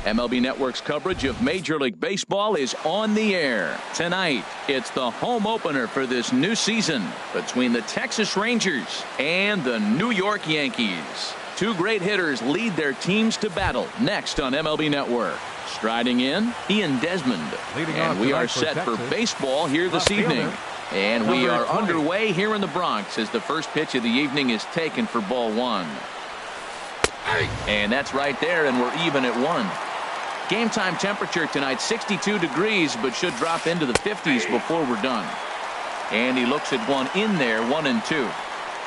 MLB Network's coverage of Major League Baseball is on the air. Tonight, it's the home opener for this new season between the Texas Rangers and the New York Yankees. Two great hitters lead their teams to battle next on MLB Network. Striding in, Ian Desmond. And we are set for baseball here this evening. And we are underway here in the Bronx as the first pitch of the evening is taken for ball one. And that's right there, and we're even at 1. Game time temperature tonight 62 degrees, but should drop into the 50s before we're done. And he looks at one in there, 1-2.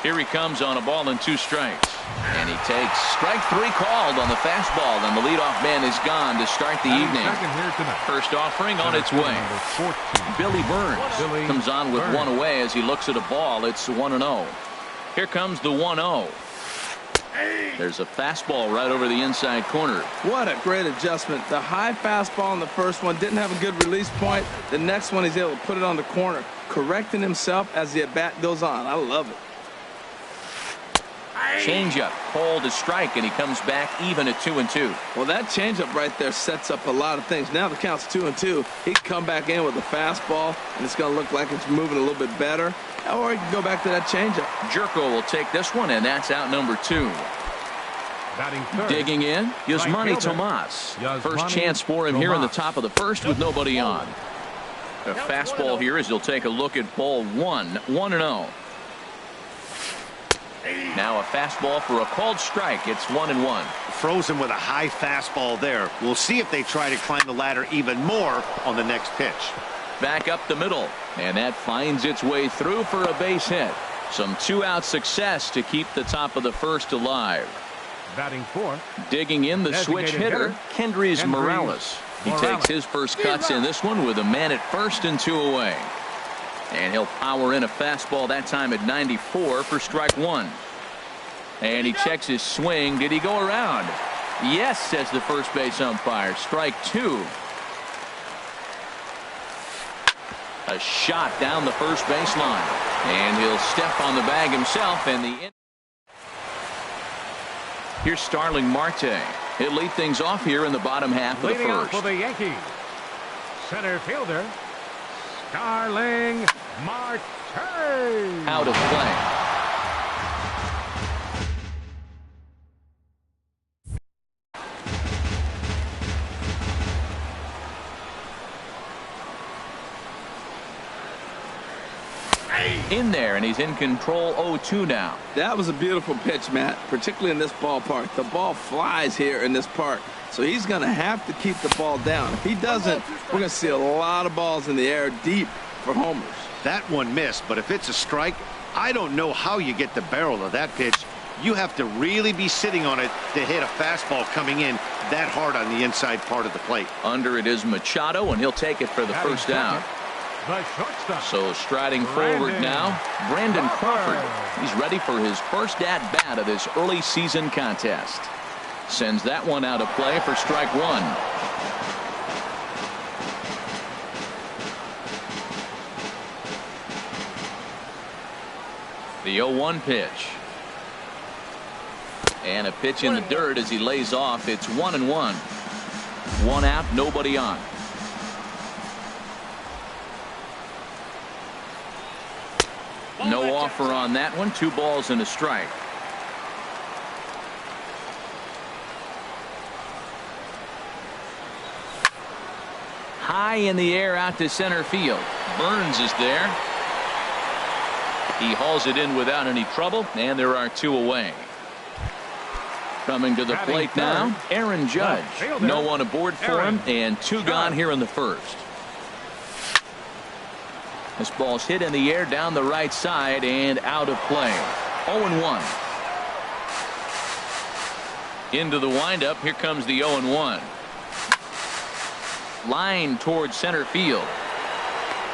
Here he comes on a ball and 2 strikes. And he takes strike 3 called on the fastball, and the leadoff man is gone to start the evening. First offering on its way. Billy Burns comes on with 1 away as he looks at a ball. It's 1-0. Here comes the 1-0. There's a fastball right over the inside corner. What a great adjustment. The high fastball in the first one didn't have a good release point. The next one he's able to put it on the corner, correcting himself as the at-bat goes on. I love it. Changeup called a strike, and he comes back even at 2-2. Well, that changeup right there sets up a lot of things. Now the count's 2-2. He can come back in with a fastball, and it's going to look like it's moving a little bit better. Or he can go back to that changeup. Jerko will take this one, and that's out number 2. Digging in, Yasmani Tomas. First chance for him here in the top of the first with nobody on. A fastball here as he'll take a look at ball 1, 1-0. Now a fastball for a called strike. It's 1-1. Frozen with a high fastball there. We'll see if they try to climb the ladder even more on the next pitch. Back up the middle, and that finds its way through for a base hit. Some 2-out success to keep the top of the first alive. Batting fourth. Digging in, the switch hitter, Kendrys Morales. He takes his first cuts in this one with a man at first and 2 away. And he'll power in a fastball that time at 94 for strike 1. And he checks his swing. Did he go around? Yes, says the first base umpire. Strike 2. A shot down the first baseline. And he'll step on the bag himself. And here's Starling Marte. He'll lead things off here in the bottom half of the first. For the Yankees, center fielder Starling Marte. Out of play. In there, and he's in control. 0-2 now. That was a beautiful pitch, Matt, particularly in this ballpark. The ball flies here in this park, so he's going to have to keep the ball down. If he doesn't, we're going to see a lot of balls in the air deep for homers. That one missed, but if it's a strike, I don't know how you get the barrel of that pitch. You have to really be sitting on it to hit a fastball coming in that hard on the inside part of the plate. Under it is Machado, and he'll take it for the first out. So striding forward now, Brandon Crawford. He's ready for his first at-bat of this early season contest. Sends that one out of play for strike 1. The 0-1 pitch. And a pitch in the dirt as he lays off. It's 1-1. 1 out, nobody on. No offer on that one. 2 balls and a strike. High in the air out to center field. Burns is there. He hauls it in without any trouble, and there are 2 away. Coming to the plate now, Aaron Judge. No one aboard for him, and 2 gone here in the first. This ball's hit in the air down the right side and out of play. 0-1. Into the windup. Here comes the 0-1. Line towards center field.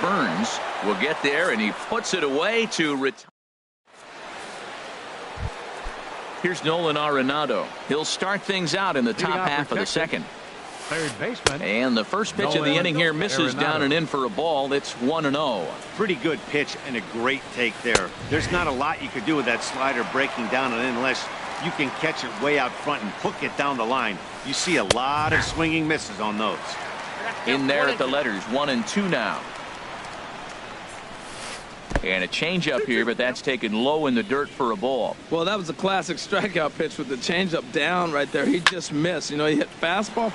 Burns will get there, and he puts it away to retire. Here's Nolan Arenado. He'll start things out in the top half of the second. Third baseman. And the first pitch of the inning here misses down and in for a ball. It's 1-0. Pretty good pitch and a great take there. There's not a lot you could do with that slider breaking down and in unless you can catch it way out front and hook it down the line. You see a lot of swinging misses on those. In there at the letters, 1-2 now. And a changeup here, but that's taken low in the dirt for a ball. Well, that was a classic strikeout pitch with the changeup down right there. He just missed. You know, he hit fastball,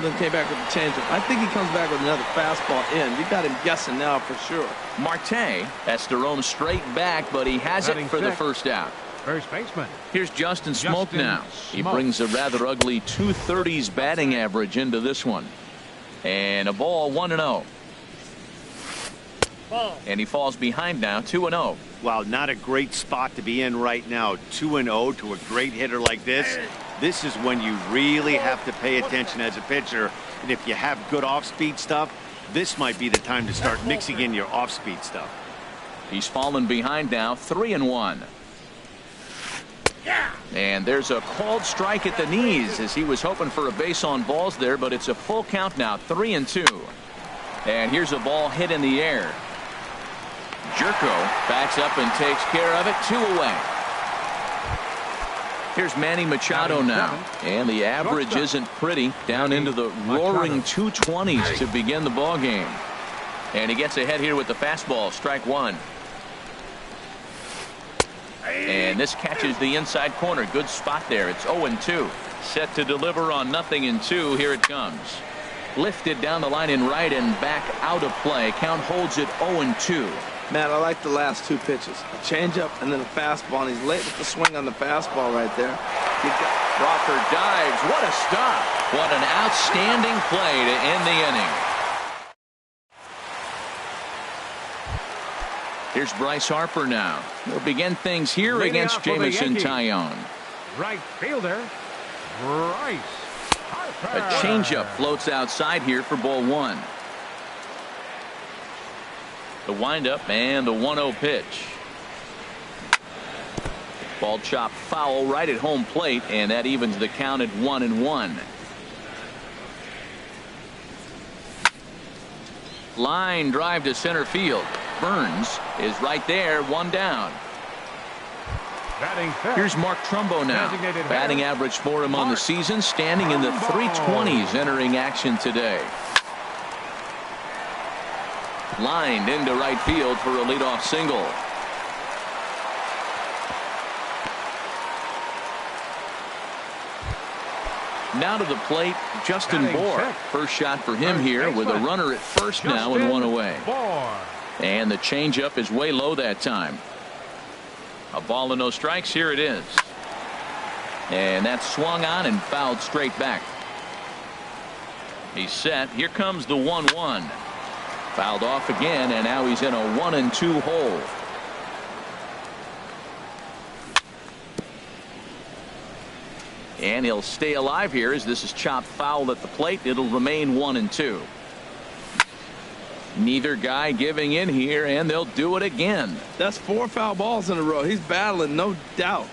then came back with the changeup. I think he comes back with another fastball in. You got him guessing now for sure. Marte has to roam straight back, but he has it for the first out. First baseman. Here's Justin Smoak now. He brings a rather ugly 230s batting average into this one. And a ball, 1-0. And he falls behind now, 2-0. Wow, not a great spot to be in right now. 2-0 to a great hitter like this. This is when you really have to pay attention as a pitcher. And if you have good off-speed stuff, this might be the time to start mixing in your off-speed stuff. He's fallen behind now, 3-1. And there's a called strike at the knees as he was hoping for a base on balls there, but it's a full count now, 3-2. And here's a ball hit in the air. Jerko backs up and takes care of it, 2 away. Here's Manny Machado now, and the average isn't pretty, down into the roaring 220s to begin the ball game. And he gets ahead here with the fastball, strike one. And this catches the inside corner. Good spot there. It's 0-2. Set to deliver on 0-2. Here it comes. Lifted down the line in right and back out of play. Count holds it 0-2. Man, I like the last two pitches. A changeup and then a fastball. And he's late with the swing on the fastball right there. Crawford dives. What a stop. What an outstanding play to end the inning. Here's Bryce Harper now. He'll begin things here against Jamison Tyone. Right fielder, Bryce Harper. A changeup floats outside here for ball one. The windup and the 1-0 pitch. Ball chopped foul right at home plate, and that evens the count at 1-1. Line drive to center field. Burns is right there, one down. Here's Mark Trumbo now. Batting average for him on the season, standing in the 320s entering action today. Lined into right field for a leadoff single. Now to the plate, Justin Bour. First shot for him here with a runner at first now and one away. And the changeup is way low that time. A ball and no strikes. Here it is. And that's swung on and fouled straight back. He's set. Here comes the 1-1. Fouled off again, and now he's in a 1-2 hole. And he'll stay alive here as this is chopped foul at the plate. It'll remain 1-2. Neither guy giving in here, and they'll do it again. That's 4 foul balls in a row. He's battling, no doubt.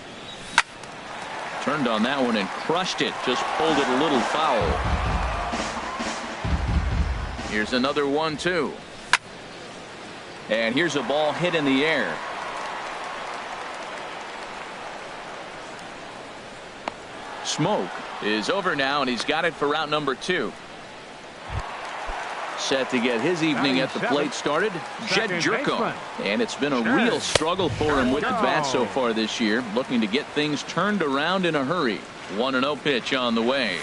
Turned on that one and crushed it. Just pulled it a little foul. Here's another 1-2. And here's a ball hit in the air. Smoke is over now, and he's got it for route number 2. Set to get his evening at the plate started, Jed Jerko. And it's been a real struggle for him with the bat so far this year, looking to get things turned around in a hurry. 1-0 pitch on the way.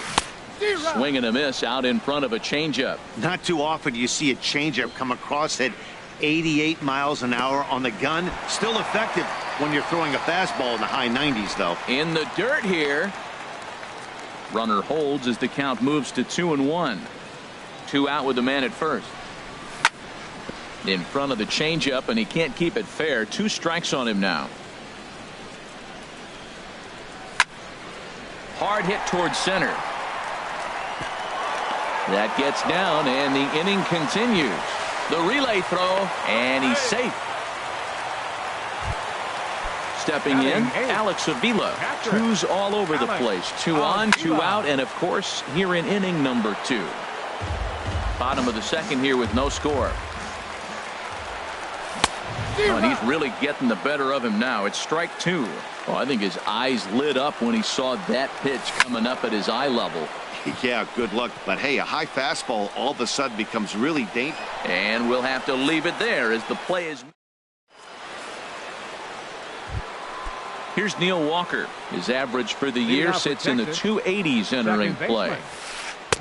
Swing and a miss out in front of a changeup. Not too often do you see a changeup come across at 88 miles an hour on the gun. Still effective when you're throwing a fastball in the high 90s, though. In the dirt here. Runner holds as the count moves to 2-1. 2 out with the man at first. In front of the changeup, and he can't keep it fair. 2 strikes on him now. Hard hit towards center. That gets down, and the inning continues. The relay throw, and he's safe. Stepping in, Alex Avila. 2s all over the place. 2 on, 2 out, and of course, here in inning number 2. Bottom of the second here with no score. Oh, and he's really getting the better of him now. It's strike two. Oh, I think his eyes lit up when he saw that pitch coming up at his eye level. Yeah, good luck. But hey, a high fastball all of a sudden becomes really dangerous. And we'll have to leave it there as the play is. Here's Neil Walker. His average for the year sits in the 280s entering play.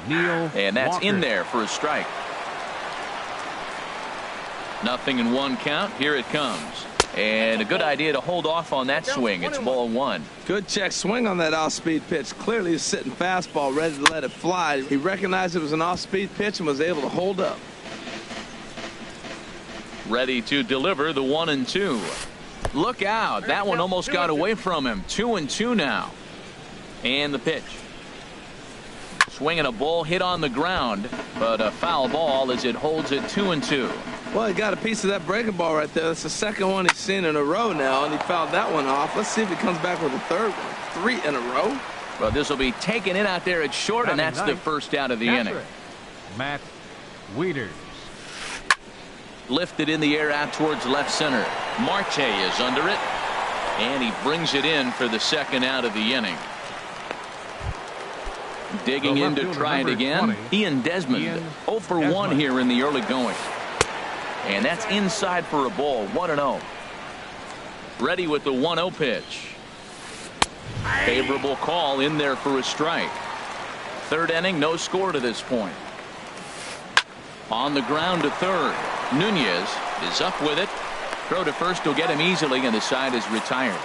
And that's in there for a strike. Nothing in one count. Here it comes. And a good idea to hold off on that swing. It's ball one. Good check swing on that off-speed pitch. Clearly a sitting fastball ready to let it fly. He recognized it was an off-speed pitch and was able to hold up. Ready to deliver the 1-2. Look out. That one almost got away from him. 2-2 now. And the pitch. Swinging a ball hit on the ground, but a foul ball as it holds it 2-2. Well, he got a piece of that breaking ball right there. That's the second one he's seen in a row now, and he fouled that one off. Let's see if he comes back with a third one. 3 in a row. Well, this will be taken in out there at short, and that's the first out of the inning. Matt Wieters. Lifted in the air out towards left center. Marte is under it, and he brings it in for the second out of the inning. Digging in to try it again. Ian Desmond. 0 for 1 here in the early going. And that's inside for a ball. 1-0. Ready with the 1-0 pitch. Favorable call in there for a strike. Third inning, no score to this point. On the ground to third. Nunez is up with it. Throw to first will get him easily, and the side is retired.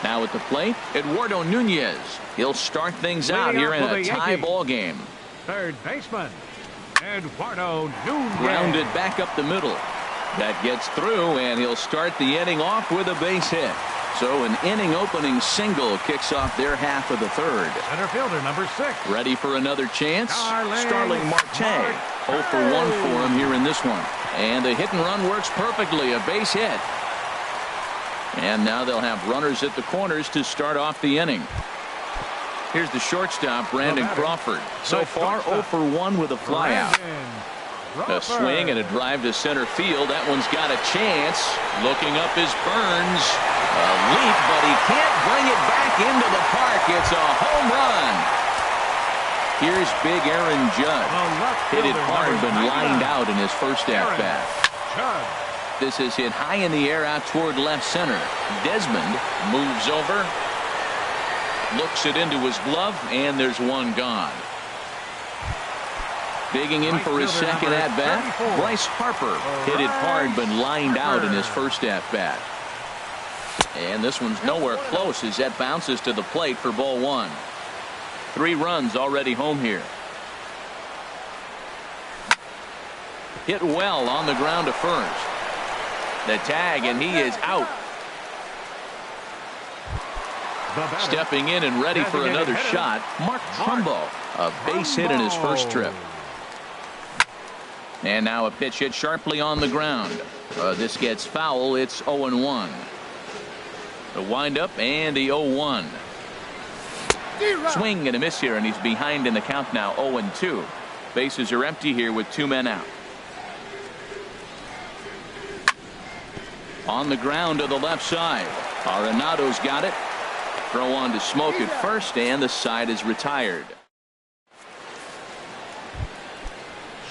Now at the plate, Eduardo Nunez. He'll start things out here in a tie ball game. Third baseman, Eduardo Nunez. Grounded back up the middle. That gets through, and he'll start the inning off with a base hit. So an inning opening single kicks off their half of the third. Center fielder number 6. Ready for another chance. Starling Marte. 0 for 1 for him here in this one. And the hit and run works perfectly. A base hit. And now they'll have runners at the corners to start off the inning. Here's the shortstop, Brandon Crawford. So far, 0 for 1 with a flyout. A swing and a drive to center field. That one's got a chance. Looking up is Burns. A leap, but he can't bring it back into the park. It's a home run. Here's big Aaron Judd. Hit it hard, but lined out in his first at-bat. This is hit high in the air out toward left center. Desmond moves over. Looks it into his glove, and there's one gone. Digging in for his second at-bat, Bryce Harper hit it hard but lined out in his first at-bat. And this one's nowhere close as that bounces to the plate for ball one. 3 runs already home here. Hit well on the ground to first. The tag, and he is out. Stepping in and ready for another shot, Mark Trumbo. A base hit in his first trip. And now a pitch hit sharply on the ground. This gets foul. It's 0-1. The windup and the 0-1. Swing and a miss here, and he's behind in the count now. 0-2. Bases are empty here with 2 men out. On the ground to the left side. Arenado's got it. Throw on to Smoke at first, and the side is retired.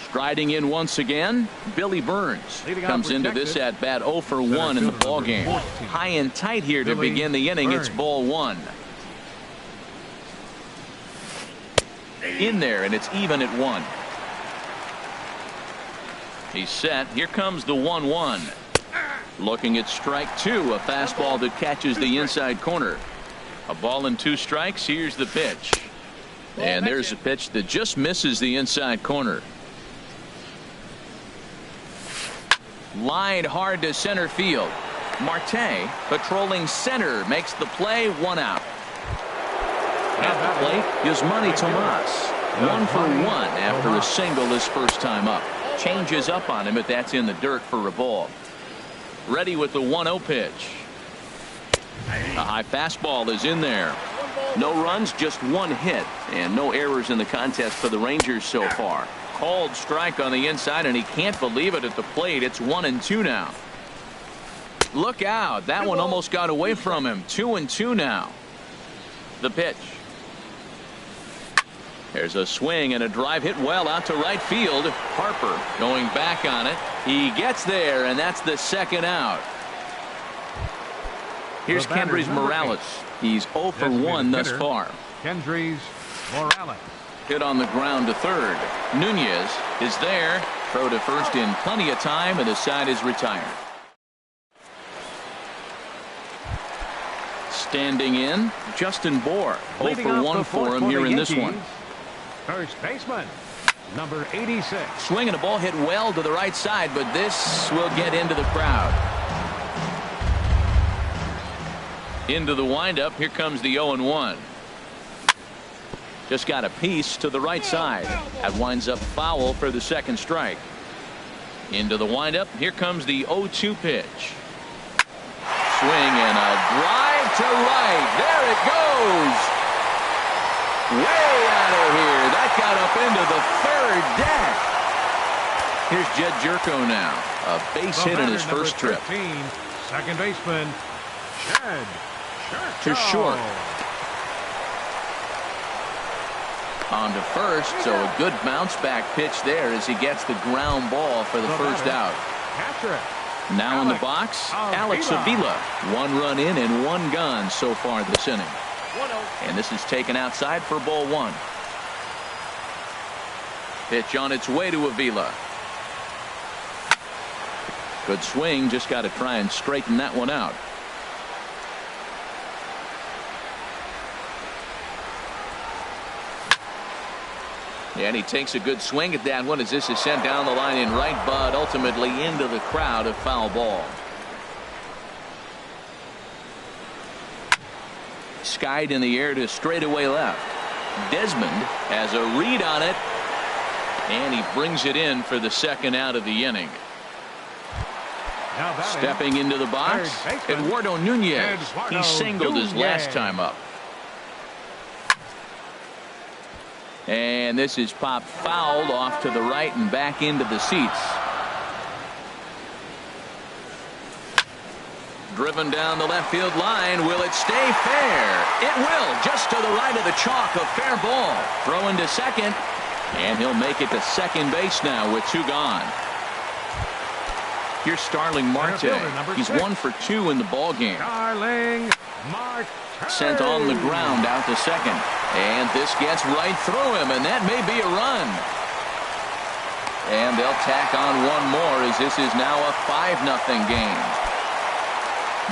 Striding in once again, Billy Burns comes into this at bat 0 for 1 in the ball game. High and tight here to begin the inning. It's ball 1. In there, and it's even at 1. He's set. Here comes the 1-1. Looking at strike 2, a fastball that catches the inside corner. A ball and 2 strikes. Here's the pitch. And there's a pitch that just misses the inside corner. Lined hard to center field. Marte patrolling center makes the play. 1 out. At the plate is Manny Tomas. 1 for 1 after a single his first time up. Changes up on him, but that's in the dirt for a ball. Ready with the 1-0 pitch. A high fastball is in there. No runs, just 1 hit, and no errors in the contest for the Rangers so far. Called strike on the inside, and he can't believe it at the plate. It's 1-2 now. Look out. That one almost got away from him. 2-2 now. The pitch. There's a swing and a drive hit well out to right field. Harper going back on it. He gets there, and that's the second out. Here's Kendrys Morales. He's 0 for 1 thus far. Kendrys Morales. Hit on the ground to third. Nunez is there. Throw to first in plenty of time, and the side is retired. Standing in, Justin Bour. 0 for 1 for him here in this one. First baseman, number 86. Swinging a ball hit well to the right side, but this will get into the crowd. Into the windup. Here comes the 0-1. Just got a piece to the right side. That winds up foul for the second strike. Into the windup. Here comes the 0-2 pitch. Swing and a drive to right. There it goes. Way out of here. That got up into the third deck. Here's Jed Jerko now. A base hit in his first trip. 13, second baseman, Jed Jerko. To short. On to first, so a good bounce back pitch there as he gets the ground ball for the first out. Catcher. Now in the box, Alex Avila. 1 run in and 1 gone so far this inning. And this is taken outside for ball 1. Pitch on its way to Avila. Good swing, just got to try and straighten that one out. And he takes a good swing at that one as this is sent down the line in right, but ultimately into the crowd, a foul ball. Skied in the air to straightaway left. Desmond has a read on it, and he brings it in for the second out of the inning. Stepping into the box, Eduardo Nunez. He singled his last time up. And this is popped fouled off to the right and back into the seats. Driven down the left field line. Will it stay fair? It will. Just to the right of the chalk. A fair ball. Throw into second. And he'll make it to second base now with 2 gone. Here's Starling Marte. He's 1 for 2 in the ball game. Starling Marte. Sent on the ground out to second. And this gets right through him, and that may be a run. And they'll tack on 1 more as this is now a 5-0 game.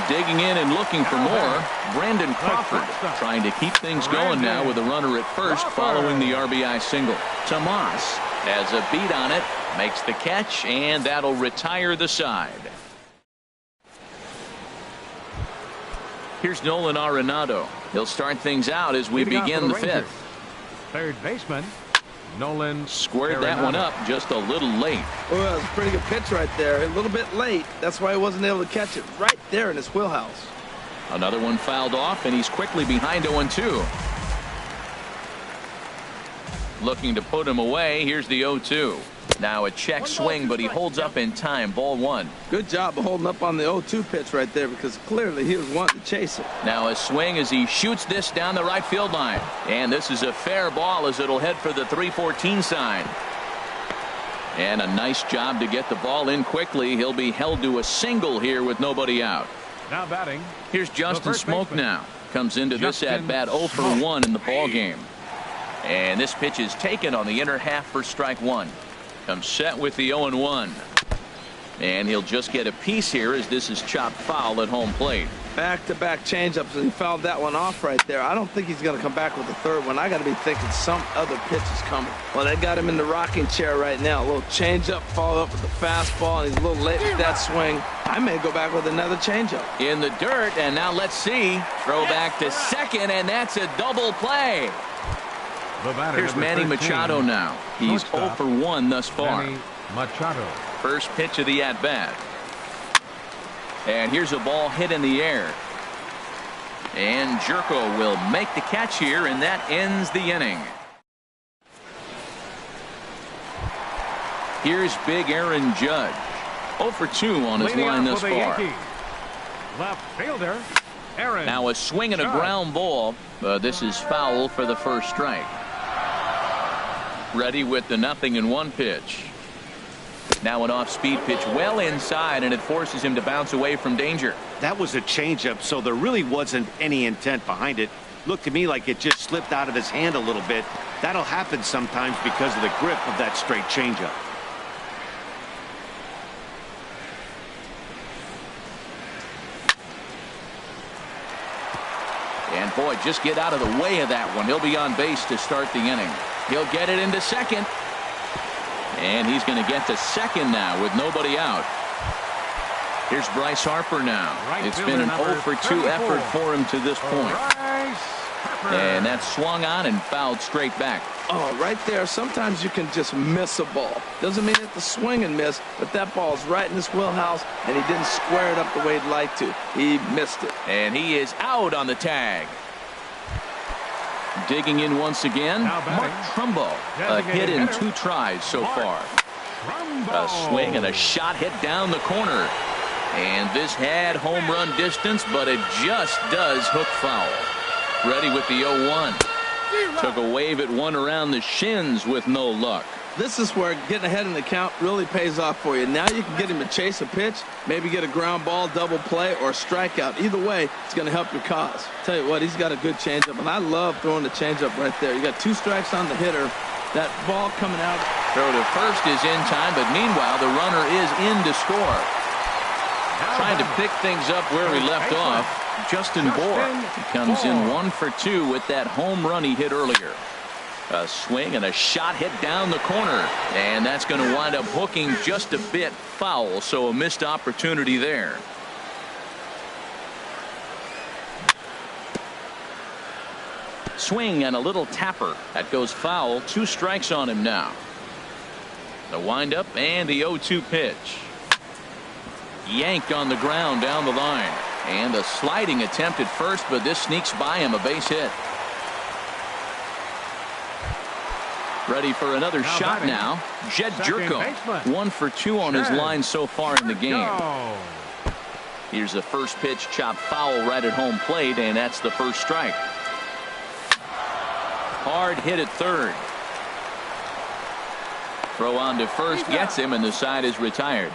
Digging in and looking for more, Brandon Crawford trying to keep things going now with a runner at first following the RBI single. Tomas has a beat on it, makes the catch, and that'll retire the side. Here's Nolan Arenado. He'll start things out as we begin the 5th. Third baseman, Nolan squared that one up just a little late. Well, that was a pretty good pitch right there. A little bit late. That's why he wasn't able to catch it right there in his wheelhouse. Another one fouled off, and he's quickly behind 0-2. Looking to put him away. Here's the 0-2. Now a check swing, but he holds up in time. Ball 1. Good job of holding up on the 0-2 pitch right there because clearly he was wanting to chase it. Now a swing as he shoots this down the right field line. And this is a fair ball as it'll head for the 3-14 sign. And a nice job to get the ball in quickly. He'll be held to a single here with nobody out. Now batting. Here's Justin Smoke now. Comes into this at bat 0 for 1 in the ball game. And this pitch is taken on the inner half for strike 1. Comes set with the 0-1. And he'll just get a piece here as this is chopped foul at home plate. Back-to-back changeups, and he fouled that one off right there. I don't think he's going to come back with the third one. I got to be thinking some other pitch is coming. Well, they got him in the rocking chair right now. A little changeup followed up with the fastball, and he's a little late with that swing. I may go back with another changeup. In the dirt, and now let's see. Throw back to second, and that's a double play. Here's Manny Machado now. He's 0 for 1 thus far. Manny Machado. First pitch of the at-bat. And here's a ball hit in the air. And Jerko will make the catch here, and that ends the inning. Here's big Aaron Judge. 0 for 2 on his Leading line off thus for the far. Yankees, left fielder Aaron Now a swing and a Judge. ground ball. This is foul for the first strike. Ready with the 0-1 pitch. Now an off-speed pitch well inside, and it forces him to bounce away from danger. That was a changeup, so there really wasn't any intent behind it. Looked to me like it just slipped out of his hand a little bit. That'll happen sometimes because of the grip of that straight changeup. And boy, just get out of the way of that one. He'll be on base to start the inning. He'll get it into second. And he's going to get to second now with nobody out. Here's Bryce Harper now. Right It's been an fielder 0 for 2 34. effort for him to this point. Bryce Harper. And that's swung on and fouled straight back. Oh, right there. Sometimes you can just miss a ball. Doesn't mean it's a swing and miss, but that ball's right in his wheelhouse, and he didn't square it up the way he'd like to. He missed it. And he is out on the tag. Digging in once again, Now batting, Mark Trumbo. A hit in hitter, 2 tries so Mark far. Trumbo. A swing and a shot hit down the corner. And this had home run distance, but it just does hook foul. Ready with the 0-1. Took a wave at one around the shins with no luck. This is where getting ahead in the count really pays off for you. Now you can get him to chase a pitch, maybe get a ground ball, double play, or a strikeout. Either way, it's going to help your cause. Tell you what, he's got a good changeup, and I love throwing the changeup right there. You got 2 strikes on the hitter. That ball coming out. Throw to first is in time, but meanwhile, the runner is in to score. Trying to pick things up where we left off. Justin Bour comes in 1 for 2 with that home run he hit earlier. A swing and a shot hit down the corner, and that's going to wind up hooking just a bit foul, so a missed opportunity there. Swing and a little tapper. That goes foul. 2 strikes on him now. The windup and the 0-2 pitch. Yanked on the ground down the line. And a sliding attempt at first, but this sneaks by him, a base hit. Ready for another Now shot batting, now. Jed second Jerko. baseman, 1 for 2 on his Jed line so far in the game. Jerko. Here's the first pitch, chopped foul right at home plate, and that's the first strike. Hard hit at third. Throw on to first gets him, and the side is retired.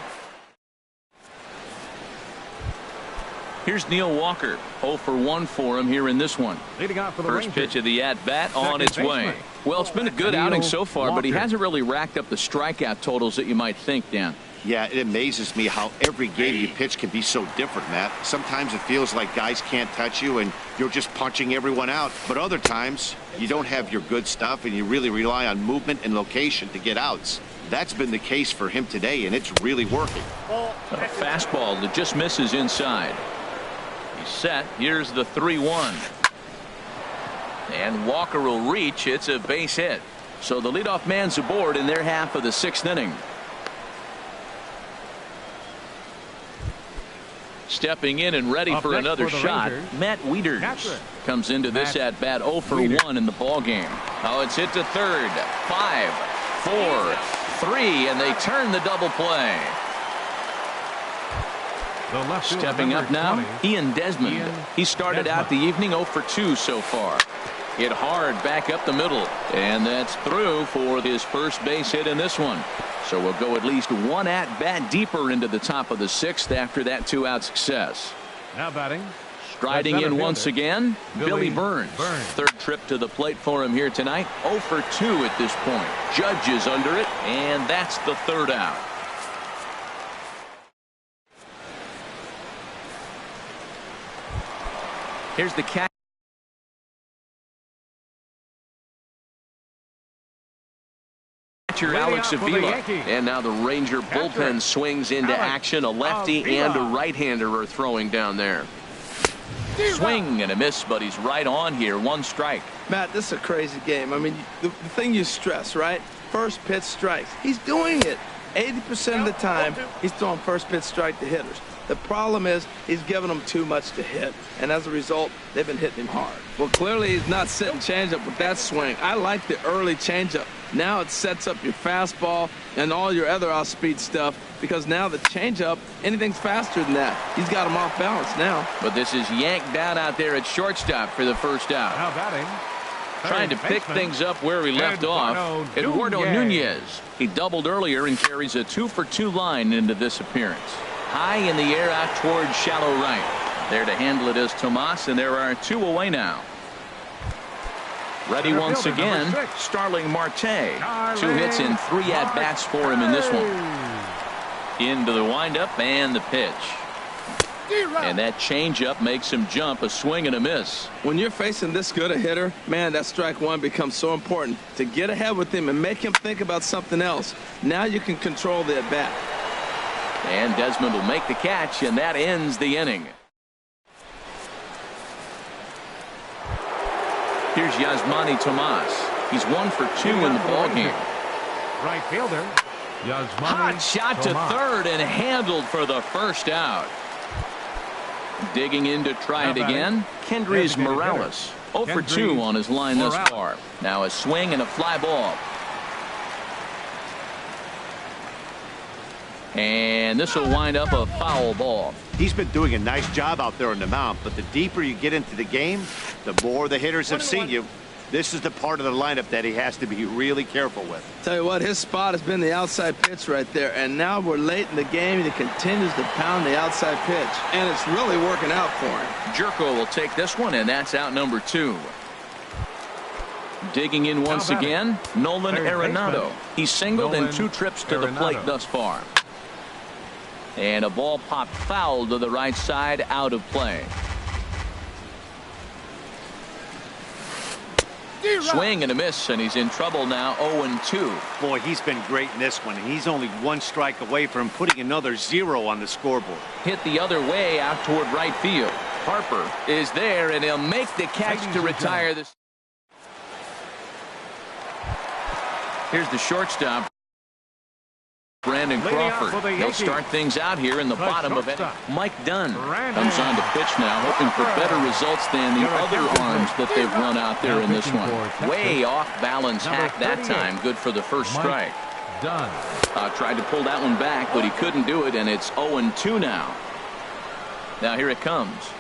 Here's Neil Walker. 0 for 1 for him here in this one. Leading off for the First Rangers, pitch of the at-bat on second its way. baseman. Well, it's been a good Neil outing so far, but he Walker. hasn't really racked up the strikeout totals that you might think, Dan. Yeah, it amazes me how every game you pitch can be so different, Matt. Sometimes it feels like guys can't touch you and you're just punching everyone out. But other times, you don't have your good stuff and you really rely on movement and location to get outs. That's been the case for him today, and it's really working. A fastball that just misses inside. He's set. Here's the 3-1. And Walker will reach. It's a base hit. So the leadoff man's aboard in their half of the 6th inning. Stepping in and ready Up for next another for the shot, Rangers, Matt Wieters catcher. comes into this Matt at-bat 0 for Wieters. 1 in the ball game. Oh, it's hit to third. 5, 4, 3, and they turn the double play. The left fielder, Stepping up number now, 20, Ian Desmond. Ian He started out the evening 0 for 2 so far. Hit hard back up the middle, and that's through for his first base hit in this one. So we'll go at least 1 at-bat deeper into the top of the 6th after that 2-out success. Now batting, Striding center in fielder, once again, Billy Burns. Burns. Third trip to the plate for him here tonight. 0 for 2 at this point. Judge is under it, and that's the 3rd out. Here's the catch. Alex out for the Avila. Yankees. And now the Ranger bullpen Catcher, swings into Alex action. A lefty Avila. and a right-hander are throwing down there. Swing and a miss, but he's right on here. 1 strike. Matt, this is a crazy game. I mean, the thing you stress, right? First pitch strikes. He's doing it. 80% of the time, he's throwing first pitch strike to hitters. The problem is he's giving them too much to hit, and as a result, they've been hitting him hard. Well, clearly he's not sitting changeup with that swing. I like the early changeup. Now it sets up your fastball and all your other off-speed stuff, because now the changeup, anything's faster than that. He's got him off balance now. But this is yanked down out there at shortstop for the first out. Now batting. Trying to pick things up where he left off. Eduardo Nunez. He doubled earlier and carries a 2-for-2 line into this appearance. High in the air out towards shallow right. There to handle it is Tomas, and there are 2 away now. Ready once again, Starling Marte. 2 hits and 3 at-bats for him in this one. Into the windup and the pitch. And that changeup makes him jump, a swing and a miss. When you're facing this good a hitter, man, that strike one becomes so important to get ahead with him and make him think about something else. Now you can control the at-bat. And Desmond will make the catch, and that ends the inning. Here's Yasmani Tomas. He's 1 for 2 in the ballgame. Right fielder. Yasmani Hot shot to Tomas. third and handled for the first out. Digging in to try it again, Kendrys Morales. 0 for 2 on his line thus far. Now a swing and a fly ball. And this will wind up a foul ball. He's been doing a nice job out there on the mound, but the deeper you get into the game, the more the hitters have seen you. This is the part of the lineup that he has to be really careful with. Tell you what, his spot has been the outside pitch right there, and now we're late in the game and he continues to pound the outside pitch, and it's really working out for him. Jerko will take this one, and that's out number 2. Digging in once again, Nolan Arenado. He's singled in 2 trips to the plate thus far. And a ball popped foul to the right side, out of play. Swing and a miss, and he's in trouble now. 0-2. Boy, he's been great in this one. He's only 1 strike away from putting another 0 on the scoreboard. Hit the other way out toward right field. Harper is there, and he'll make the catch to retire this. Here's the shortstop, Brandon Crawford. He'll start things out here in the bottom of it. Mike Dunn comes on to pitch now, hoping for better results than the other arms that they've run out there in this one. Way off balance hack that time. Good for the first strike. Dunn. Tried to pull that one back, but he couldn't do it, and it's 0-2 now. Now here it comes.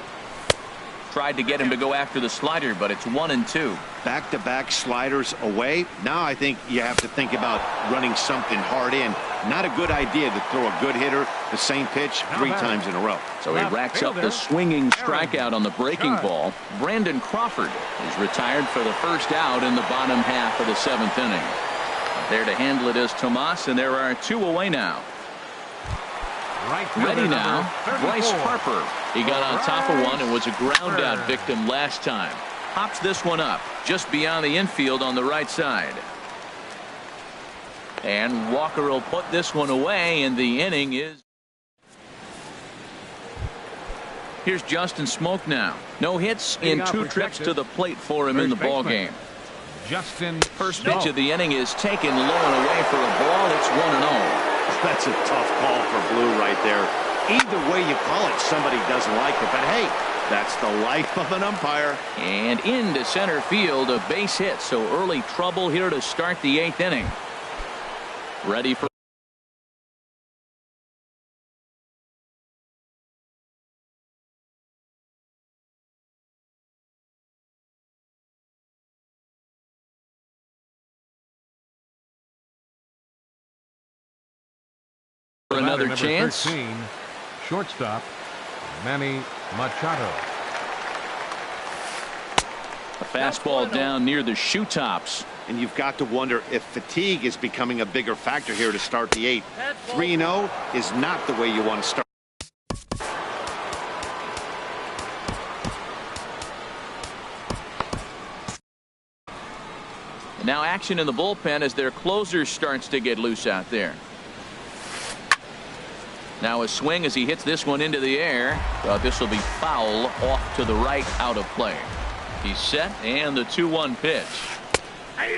Tried to get him to go after the slider, but it's 1-2. Back-to-back sliders away. Now I think you have to think about running something hard in. Not a good idea to throw a good hitter the same pitch 3 times in a row. So he racks up the swinging strikeout on the breaking ball. Brandon Crawford is retired for the first out in the bottom half of the 7th inning. There to handle it is Tomas, and there are 2 away now. Ready now, Bryce Harper. He got on top of one and was a ground out victim last time. Hops this one up just beyond the infield on the right side. And Walker will put this one away, and the inning is. Here's Justin Smoak now. No hits in 2 trips to the plate for him in the ball game. Justin First pitch of the inning is taken low and away for a ball. It's 1-0. That's a tough call for Blue right there. Either way you call it, somebody doesn't like it. But hey, that's the life of an umpire. And into center field, a base hit. So early trouble here to start the 8th inning. Ready for another chance. 13, shortstop Manny Machado. A fastball down near the shoe tops. And you've got to wonder if fatigue is becoming a bigger factor here to start the 8th. 3-0 is not the way you want to start. Now action in the bullpen as their closer starts to get loose out there. Now a swing as he hits this one into the air. This will be foul off to the right, out of play. He's set, and the 2-1 pitch.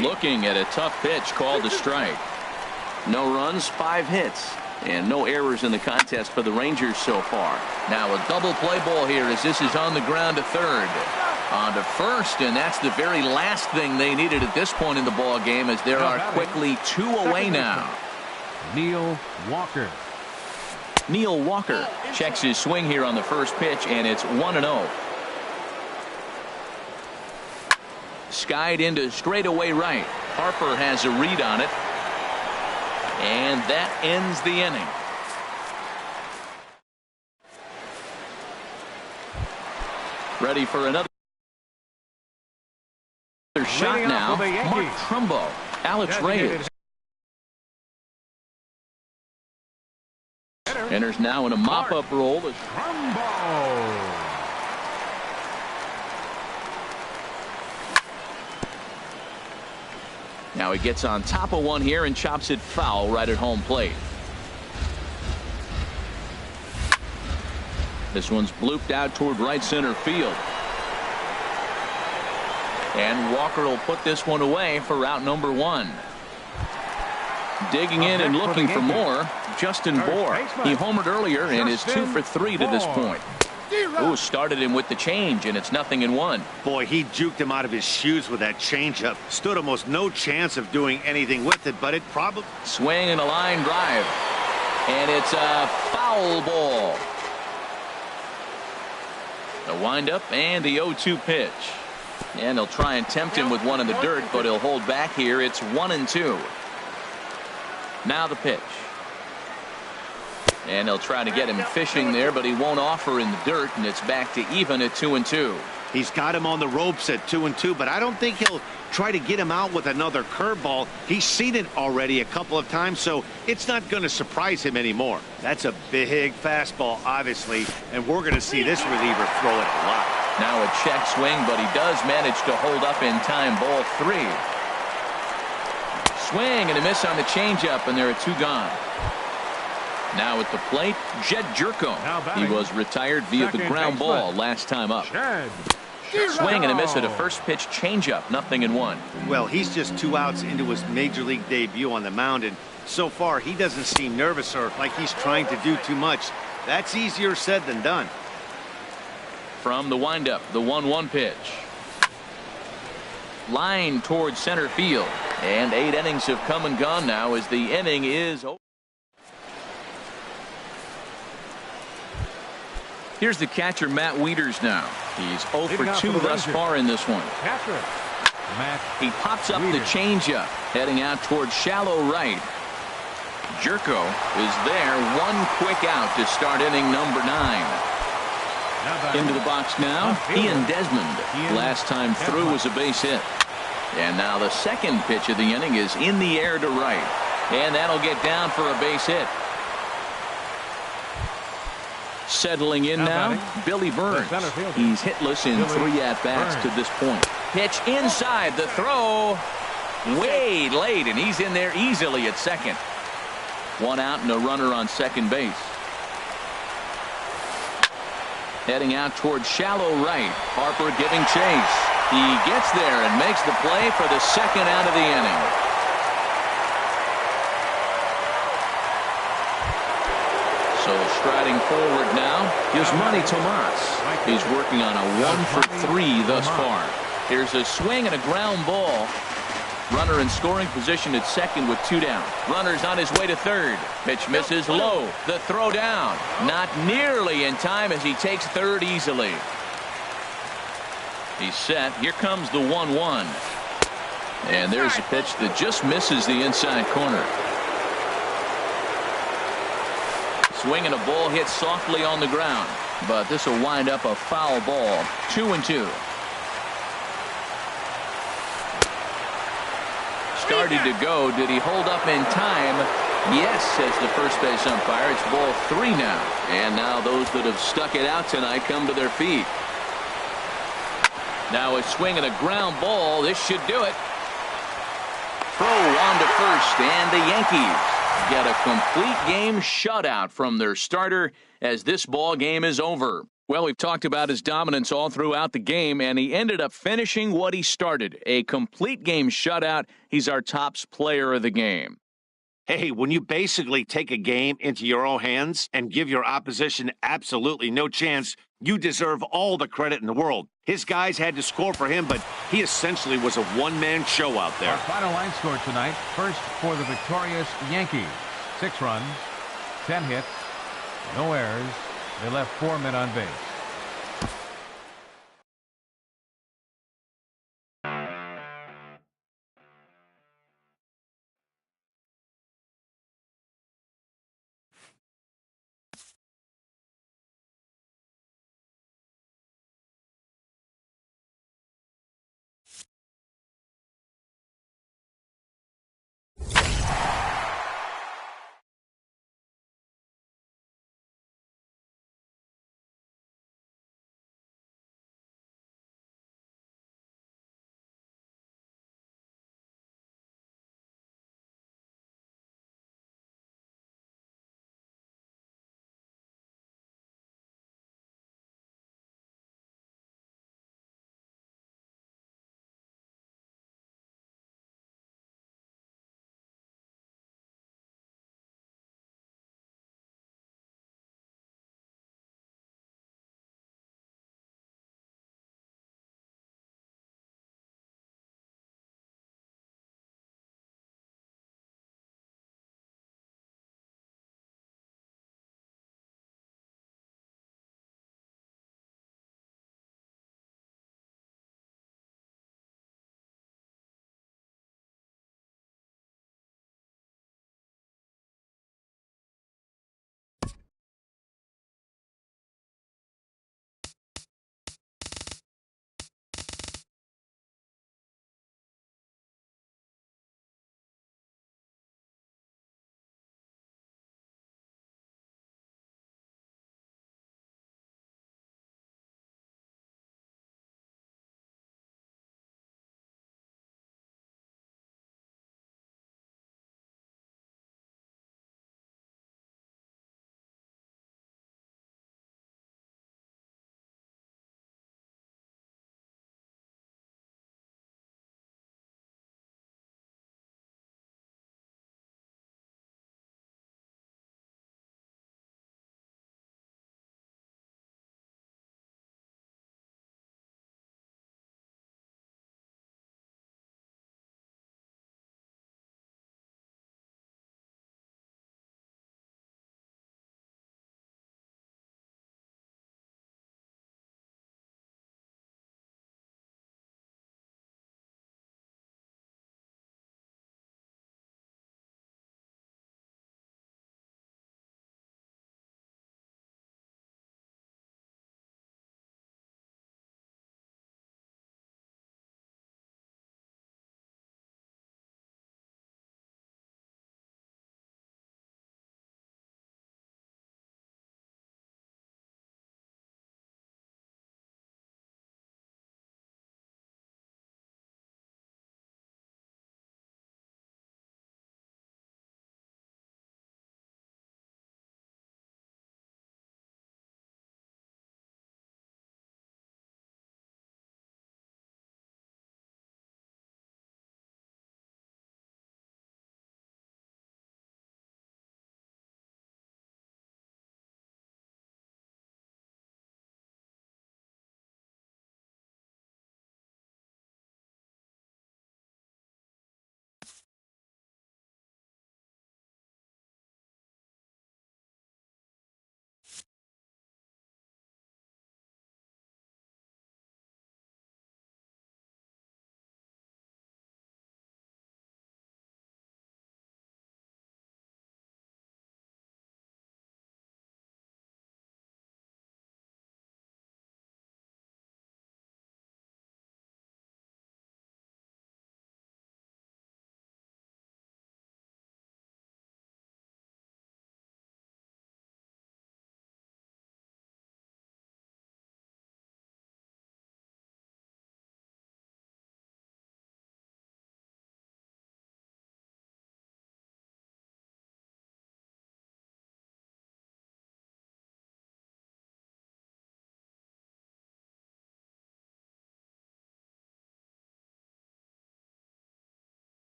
Looking at a tough pitch called a strike. No runs, 5 hits. And no errors in the contest for the Rangers so far. Now a double play ball here as this is on the ground to third. On to first, and that's the very last thing they needed at this point in the ball game, as there are quickly 2 away now. Neil Walker. Neil Walker checks his swing here on the first pitch, and it's 1-0. Skied into straightaway right. Harper has a read on it. And that ends the inning. Ready for another shot now. Mark Trumbo. Alex Reyes. Enters now in a mop-up role. Now he gets on top of one here and chops it foul right at home plate. This one's blooped out toward right center field. And Walker will put this one away for out number 1. Digging in and looking for more, Justin Bour. He homered earlier and is 2 for 3 to this point. Ooh, started him with the change, and it's 0-1. Boy, he juked him out of his shoes with that changeup. Stood almost no chance of doing anything with it, but it probably... Swing and a line drive. And it's a foul ball. The windup and the 0-2 pitch. And they'll try and tempt him with one in the dirt, but he'll hold back here. It's 1-2. Now the pitch. And they'll try to get him fishing there, but he won't offer in the dirt, and it's back to even at 2-2. He's got him on the ropes at 2-2, but I don't think he'll try to get him out with another curveball. He's seen it already a couple of times, so it's not going to surprise him anymore. That's a big fastball, obviously, and we're going to see this reliever throw it a lot. Now a check swing, but he does manage to hold up in time. Ball 3. Swing and a miss on the changeup, and there are 2 gone. Now at the plate, Jed Jerko. He was retired via the ground ball last time up. Swing and a miss at a first pitch changeup. 0-1. Well, he's just 2 outs into his major league debut on the mound, and so far he doesn't seem nervous or like he's trying to do too much. That's easier said than done. From the windup, the 1-1 pitch. Line towards center field. And 8 innings have come and gone now as the inning is over. Here's the catcher, Matt Wieters now. He's 0 for 2 thus far in this one. He pops up the changeup, heading out towards shallow right. Jerko is there. 1 quick out to start inning number 9. Into the box now, Ian Desmond. Last time through was a base hit. And now the second pitch of the inning is in the air to right. And that'll get down for a base hit. Settling in now, Billy Burns. He's hitless in 3 at-bats to this point. Pitch inside, the throw way late, and he's in there easily at second. 1 out and a runner on second base. Heading out towards shallow right. Harper giving chase. He gets there and makes the play for the second out of the inning. So striding forward now is Manny Tomas. He's working on a 1 for 3 thus far. Here's a swing and a ground ball. Runner in scoring position at second with 2 down. Runner's on his way to third. Pitch misses low. The throw down. Not nearly in time as he takes third easily. He's set. Here comes the 1-1. And there's a pitch that just misses the inside corner. Swing and a ball hit softly on the ground. But this will wind up a foul ball. 2-2. Started to go. Did he hold up in time? Yes, says the first base umpire. It's ball 3 now. And now those that have stuck it out tonight come to their feet. Now a swing and a ground ball. This should do it. Throw on to first, and the Yankees get a complete game shutout from their starter as this ball game is over. Well, we've talked about his dominance all throughout the game, and he ended up finishing what he started. A complete game shutout. He's our top player of the game. Hey, when you basically take a game into your own hands and give your opposition absolutely no chance, you deserve all the credit in the world. His guys had to score for him, but he essentially was a one-man show out there. Our final line score tonight, first for the victorious Yankees. 6 runs, 10 hits, no errors. They left 4 men on base.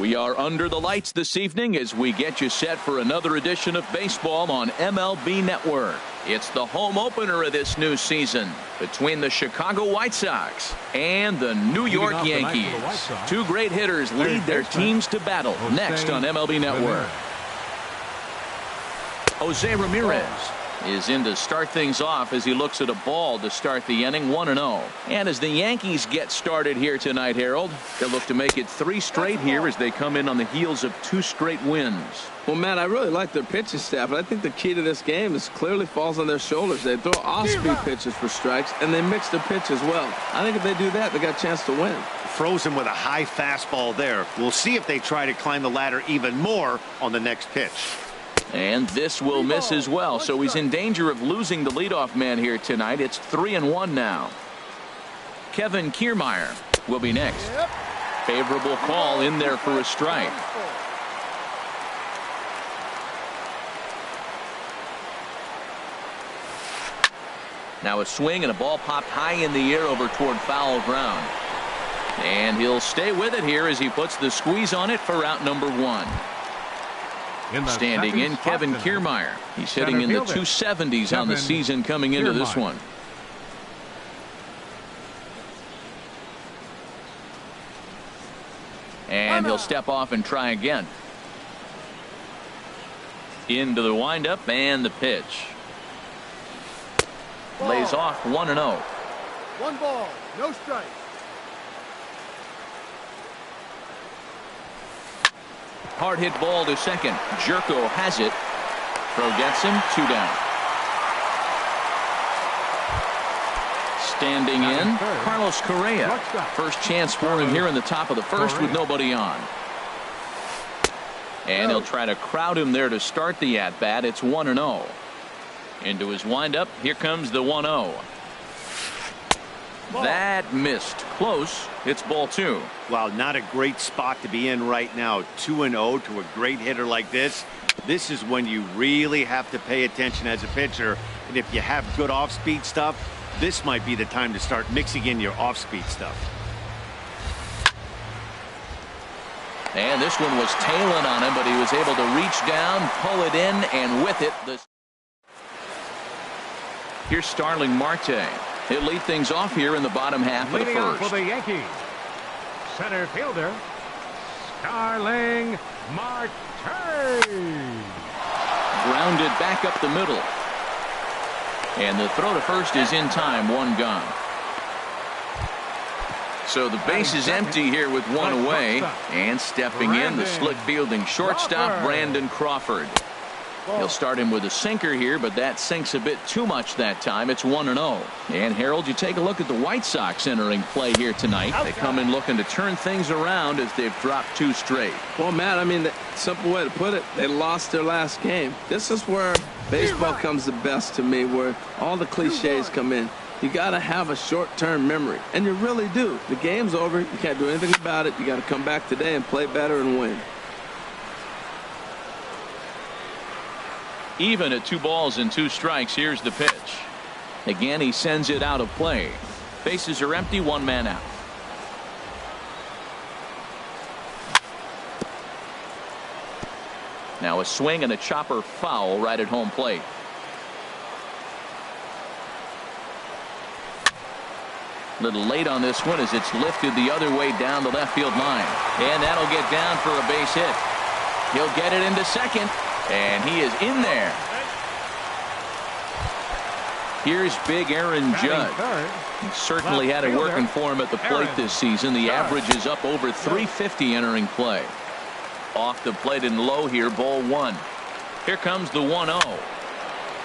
We are under the lights this evening as we get you set for another edition of baseball on MLB Network. It's the home opener of this new season between the Chicago White Sox and the New York Yankees. Two great hitters lead their teams to battle next on MLB Network. Jose Ramirez is in to start things off as he looks at a ball to start the inning, 1-0. And as the Yankees get started here tonight, Harold, they'll look to make it 3 straight here as they come in on the heels of 2 straight wins. Well, Matt, I really like their pitching staff, but I think the key to this game is clearly falls on their shoulders. They throw off-speed pitches for strikes, and they mix their pitch as well. I think if they do that, they got a chance to win. Frozen with a high fastball there. We'll see if they try to climb the ladder even more on the next pitch. And this will miss as well, so he's in danger of losing the leadoff man here tonight. It's 3-1 now. Kevin Kiermaier will be next. Favorable call in there for a strike. Now a swing and a ball popped high in the air over toward foul ground. And he'll stay with it here as he puts the squeeze on it for out number 1. Standing in, Kevin Kiermaier. He's hitting in the 270s on the season coming into this one. And he'll step off and try again. Into the windup and the pitch. Lays off 1-0. 1 ball, no strike. Hard hit ball to second. Jerko has it. Throw gets him. 2 down. Standing in, Carlos Correa. First chance for him here in the top of the first with nobody on. And he'll try to crowd him there to start the at-bat. It's 1-0. Into his windup. Here comes the 1-0. That missed. Close. It's ball 2. Wow, not a great spot to be in right now. 2-0 to a great hitter like this. This is when you really have to pay attention as a pitcher. And if you have good off-speed stuff, this might be the time to start mixing in your off-speed stuff. And this one was tailing on him, but he was able to reach down, pull it in, and with it, here's Starling Marte. He'll lead things off here in the bottom half of the Leading off first. for the Yankees, center fielder Starling Marte. Grounded back up the middle. And the throw to first is in time. 1 gone. So the base is empty here with 1 away. And stepping in, the slick fielding shortstop, Brandon Crawford. He'll start him with a sinker here, but that sinks a bit too much that time. It's 1-0. And Harold, you take a look at the White Sox entering play here tonight. They come in looking to turn things around as they've dropped 2 straight. Well, Matt, I mean, the simple way to put it, they lost their last game. This is where baseball comes the best to me, where all the cliches come in. You got to have a short-term memory, and you really do. The game's over. You can't do anything about it. You got to come back today and play better and win. Even at 2 balls and 2 strikes. Here's the pitch. Again, he sends it out of play. Bases are empty. 1 man out. Now a swing and a chopper foul right at home plate. Little late on this one as it's lifted the other way down the left field line. And that'll get down for a base hit. He'll get it into second. And he is in there. Here's big Aaron Judge. He certainly had it working for him at the plate this season. The average is up over 350 entering play. Off the plate and low here, ball 1. Here comes the 1-0.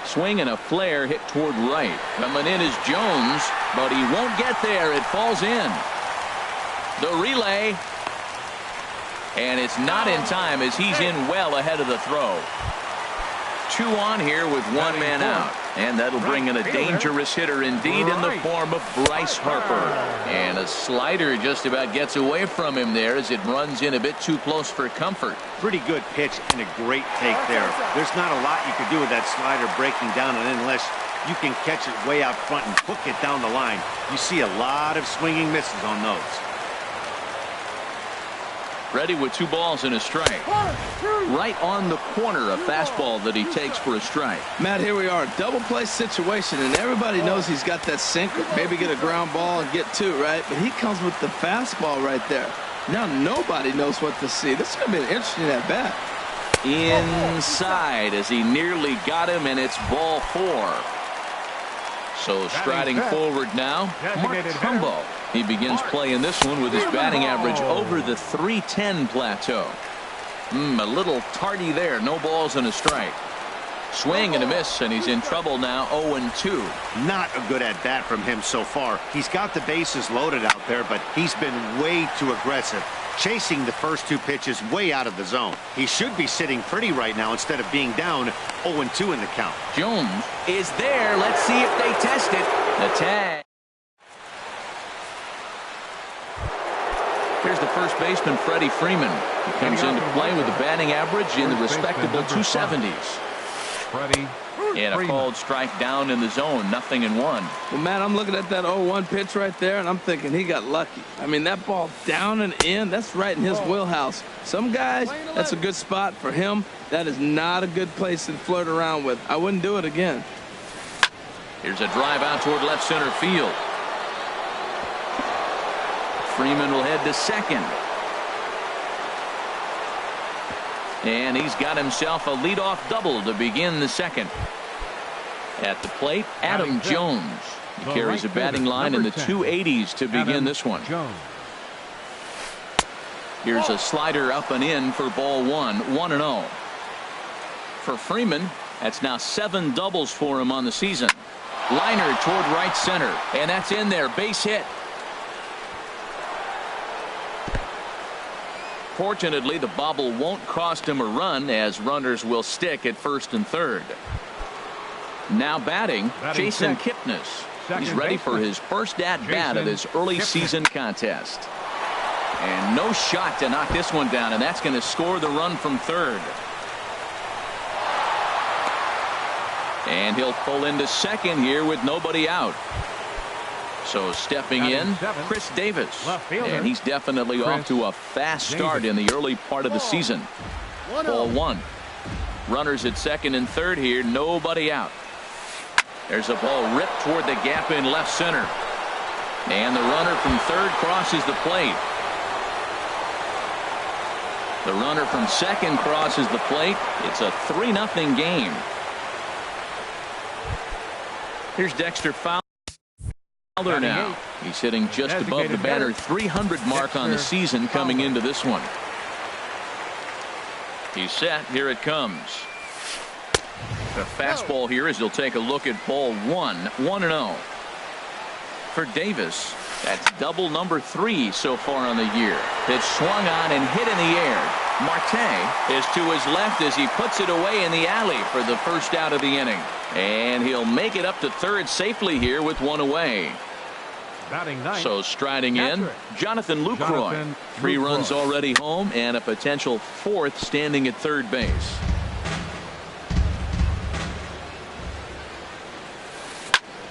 Swing and a flare hit toward right. Coming in is Jones, but he won't get there. It falls in. The relay. And it's not in time as he's in well ahead of the throw. 2 on here with 1 man out. And that'll bring in a dangerous hitter indeed in the form of Bryce Harper. And a slider just about gets away from him there as it runs in a bit too close for comfort. Pretty good pitch and a great take there. There's not a lot you can do with that slider breaking down, and unless you can catch it way out front and hook it down the line, you see a lot of swinging misses on those. Ready with 2 balls and a strike. Right on the corner, a fastball that he takes for a strike. Matt, here we are, double play situation, and everybody knows he's got that sinker. Maybe get a ground ball and get 2, right? But he comes with the fastball right there. Now nobody knows what to see. This is going to be an interesting at bat. Inside as he nearly got him, and it's ball 4. So striding forward now, Mark Trumbo. He begins playing this one with his batting average over the .310 plateau. A little tardy there. No balls and a strike. Swing and a miss, and he's in trouble now. 0-2. Not a good at bat from him so far. He's got the bases loaded out there, but he's been way too aggressive, chasing the first 2 pitches way out of the zone. He should be sitting pretty right now instead of being down 0-2 in the count. Jones is there. Let's see if they test it. The tag. Here's the first baseman, Freddie Freeman. He comes into play with a batting average in the respectable 270s. Freddie And a called strike down in the zone. 0-1. Well, Matt, I'm looking at that 0-1 pitch right there, and I'm thinking he got lucky. I mean, that ball down and in, that's right in his wheelhouse. Some guys, that's a good spot. For him, that is not a good place to flirt around with. I wouldn't do it again. Here's a drive out toward left center field. Freeman will head to second. And he's got himself a leadoff double to begin the second. At the plate, Adam Jones. He carries a batting line in the 280s to begin this one. Here's a slider up and in for ball 1. 1-0. For Freeman, that's now 7 doubles for him on the season. Liner toward right center, and that's in there. Base hit. Fortunately, the bobble won't cost him a run, as runners will stick at first and third. Now batting, Jason Kipnis. He's ready for his first at-bat of this early season contest. And no shot to knock this one down, and that's going to score the run from third. And he'll pull into second here with nobody out. So stepping in, Chris Davis. And he's definitely off to a fast start in the early part of the season. Ball 1. Runners at second and third here. Nobody out. There's a ball ripped toward the gap in left center. And the runner from third crosses the plate. The runner from second crosses the plate. It's a 3-0 game. Here's Dexter Fowler now. He's hitting just above the banner 300 mark on the season coming into this one. He's set. Here it comes. The fastball here as he'll take a look at ball 1. 1-0. For Davis, that's double number 3 so far on the year. It's swung on and hit in the air. Marte is to his left as he puts it away in the alley for the first out of the inning. And he'll make it up to third safely here with 1 away. So striding in, Jonathan Lucroy. 3 runs already home and a potential 4th standing at third base.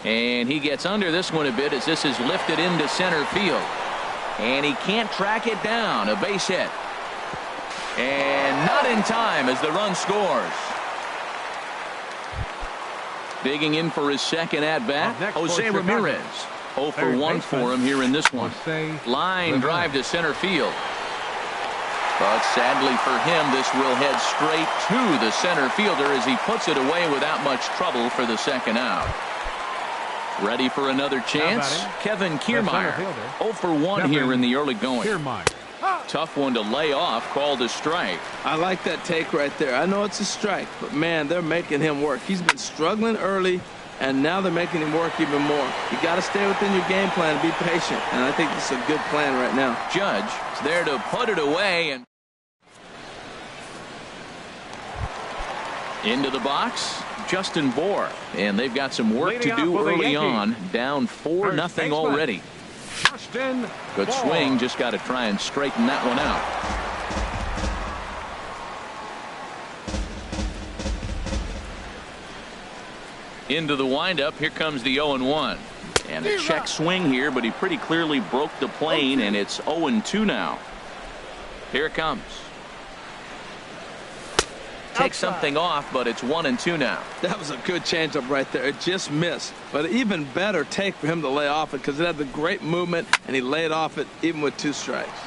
And he gets under this one a bit as this is lifted into center field. And he can't track it down. A base hit. And not in time as the run scores. Digging in for his second at-bat, Jose Ramirez. 0 for 1 for him here in this one. Line drive to center field. But sadly for him, this will head straight to the center fielder as he puts it away without much trouble for the second out. Ready for another chance? Kevin Kiermaier. 0 for 1 here in the early going. Tough one to lay off, called a strike. I like that take right there. I know it's a strike, but man, they're making him work. He's been struggling early, and now they're making him work even more. You got to stay within your game plan and be patient, and I think this is a good plan right now. Judge is there to put it away, and into the box, Justin Bour, and they've got some work to do early on. Down 4-0 already. Good swing, just got to try and straighten that one out. Into the windup, here comes the 0-1. And a check swing here, but he pretty clearly broke the plane, and it's 0-2 now. Here it comes. Takes something off, but it's 1-2 now. That was a good changeup right there. It just missed. But an even better take for him to lay off it because it had the great movement, and he laid off it even with 2 strikes.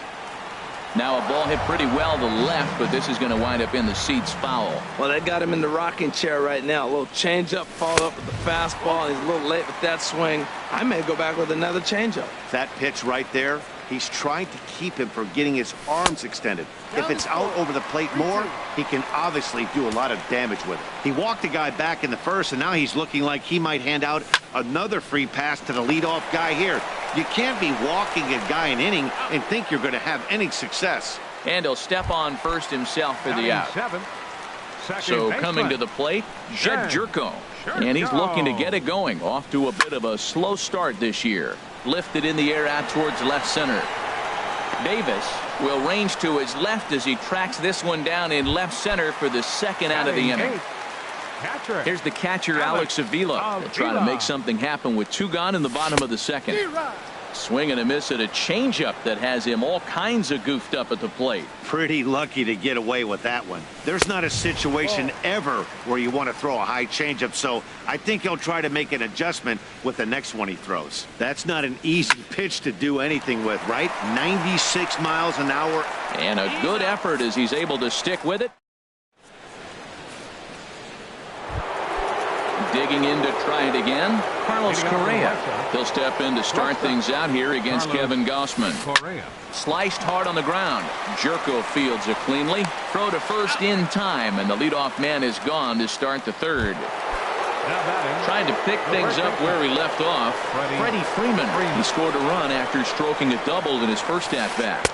Now a ball hit pretty well to left, but this is going to wind up in the seats foul. Well, they got him in the rocking chair right now. A little changeup followed up with the fastball, and he's a little late with that swing. I may go back with another changeup. That pitch right there, he's trying to keep him from getting his arms extended. If it's out over the plate more, he can obviously do a lot of damage with it. He walked the guy back in the first, and now he's looking like he might hand out another free pass to the leadoff guy here. You can't be walking a guy an inning and think you're going to have any success. And he'll step on first himself for the out. So coming to the plate, Jed Jerko. And he's looking to get it going. Off to a bit of a slow start this year. Lifted in the air out towards left center. Davis will range to his left as he tracks this one down in left center for the second out of the inning. Here's the catcher, Alex Avila. They'll try to make something happen with 2 gone in the bottom of the second. Swing and a miss at a changeup that has him all kinds of goofed up at the plate. Pretty lucky to get away with that one. There's not a situation ever where you want to throw a high changeup, so I think he'll try to make an adjustment with the next one he throws. That's not an easy pitch to do anything with, right? 96 miles an hour. And a good effort as he's able to stick with it. Digging in to try it again, Carlos Correa. He'll step in to start things out here against Kevin Gausman. Sliced hard on the ground. Jerko fields it cleanly. Throw to first in time, and the leadoff man is gone to start the third. Trying to pick things up where he left off, Freddie Freeman. He scored a run after stroking a double in his first at-bat.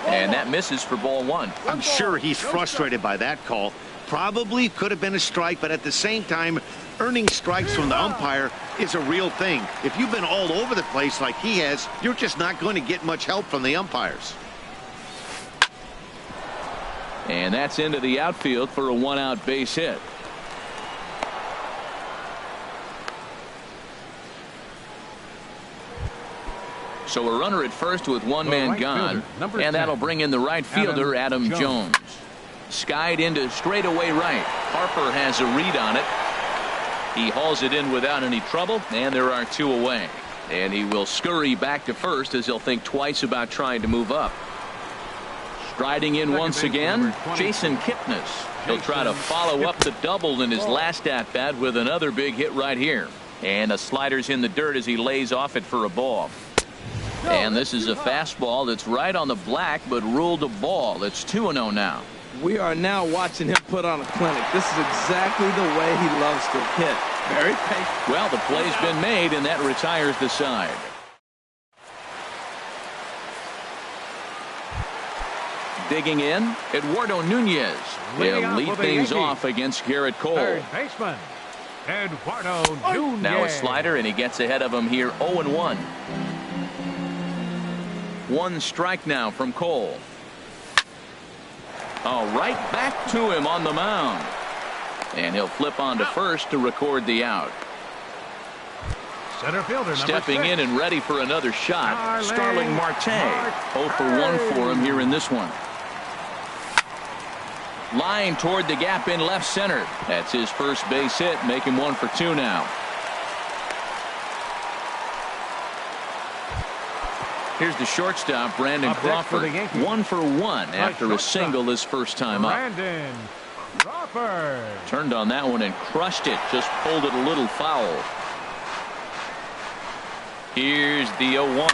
And that misses for ball 1. I'm sure he's frustrated by that call. Probably could have been a strike, but at the same time, earning strikes from the umpire is a real thing. If you've been all over the place like he has, you're just not going to get much help from the umpires. And that's into the outfield for a 1-out base hit. So a runner at first with 1 man gone, and that'll bring in the right fielder, Adam Jones. Skied into straightaway right. Harper has a read on it. He hauls it in without any trouble, and there are 2 away. And he will scurry back to first as he'll think twice about trying to move up. Striding in once again, Jason Kipnis. He'll try to follow up the double in his last at-bat with another big hit right here. And the slider's in the dirt as he lays off it for a ball. And this is a fastball that's right on the black, but ruled a ball. It's 2-0 now. We are now watching him put on a clinic. This is exactly the way he loves to hit. Very patient. Well, the play's been made, and that retires the side. Digging in, Eduardo Nunez. They'll lead things off against Garrett Cole. Third baseman, Eduardo Nunez. Now a slider, and he gets ahead of him here 0-1. 1 strike now from Cole. Right back to him on the mound. And he'll flip on to first to record the out. Center fielder stepping in and ready for another shot. Starling Marte. 0 for 1 for him here in this one. Line toward the gap in left center. That's his first base hit, making 1 for 2 now. Here's the shortstop, Brandon Crawford. 1 for 1 after a single his first time up. Brandon Crawford turned on that one and crushed it. Just pulled it a little foul. Here's the 0-1.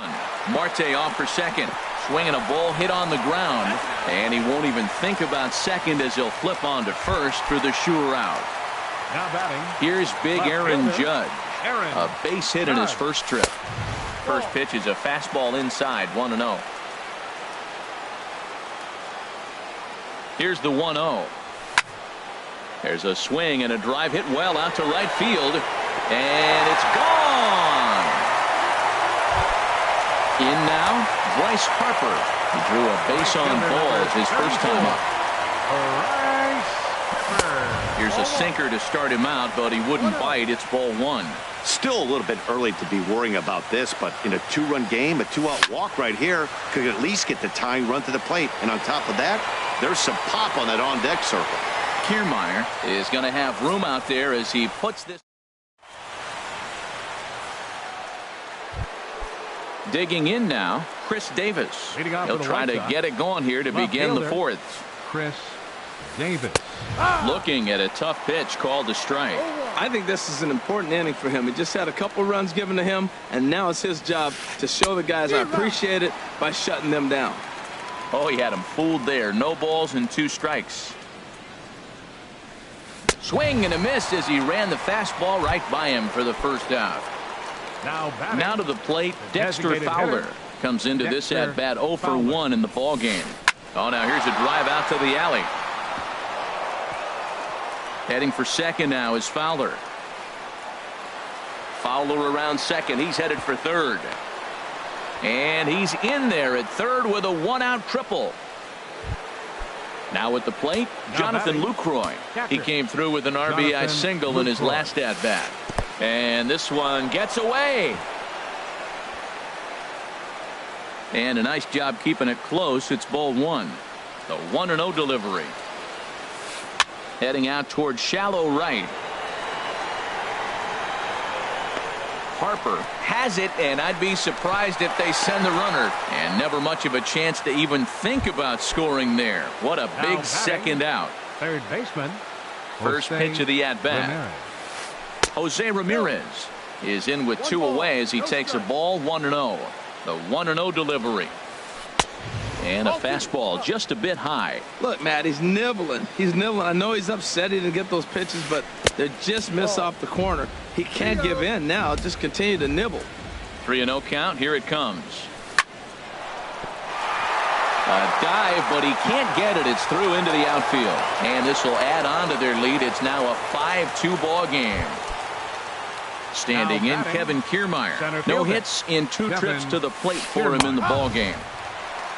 Marte off for second. Swinging a ball hit on the ground. And he won't even think about second as he'll flip on to first for the sure out. Now batting. Here's big Aaron Judge. A base hit in his first trip. First pitch is a fastball inside, 1-0. Here's the 1-0. There's a swing and a drive hit well out to right field. And it's gone. In now, Bryce Harper. He drew a base on balls his first time up. Here's a sinker to start him out, but he wouldn't bite. It's ball one. Still a little bit early to be worrying about this, but in a two-run game, a two-out walk right here could at least get the tying run to the plate. And on top of that, there's some pop on that on-deck circle. Kiermaier is going to have room out there as he puts this. Digging in now, Chris Davis. He'll try to get it going here to begin the fourth. Chris Davis. Looking at a tough pitch called a strike. I think this is an important inning for him. He just had a couple runs given to him, and now it's his job to show the guys I appreciate it by shutting them down. Oh, he had him fooled there. No balls and 2 strikes. Swing and a miss as he ran the fastball right by him for the first out. Now to the plate, Dexter Fowler comes into this at-bat 0 for 1 in the ball game. Oh, now here's a drive out to the alley. Heading for second now is Fowler. Fowler around second. He's headed for third. And he's in there at third with a 1-out triple. Now at the plate, Jonathan Lucroy. He came through with an RBI single in his last at-bat. And this one gets away. And a nice job keeping it close. It's ball one. The 1-0 delivery. Heading out towards shallow right. Harper has it, and I'd be surprised if they send the runner. And never much of a chance to even think about scoring there. What a big second out. Third baseman. First pitch of the at-bat. Jose Ramirez is in with 2 away as he takes a ball 1-0. The 1-0 delivery. And a fastball just a bit high. Look, Matt, he's nibbling. He's nibbling. I know he's upset he didn't get those pitches, but they just miss off the corner. He can't give in now. Just continue to nibble. 3-0 count. Here it comes. A dive, but he can't get it. It's through into the outfield. And this will add on to their lead. It's now a 5-2 ball game. Standing in, Kevin Kiermaier. No hits in 2 trips to the plate for him in the ball game.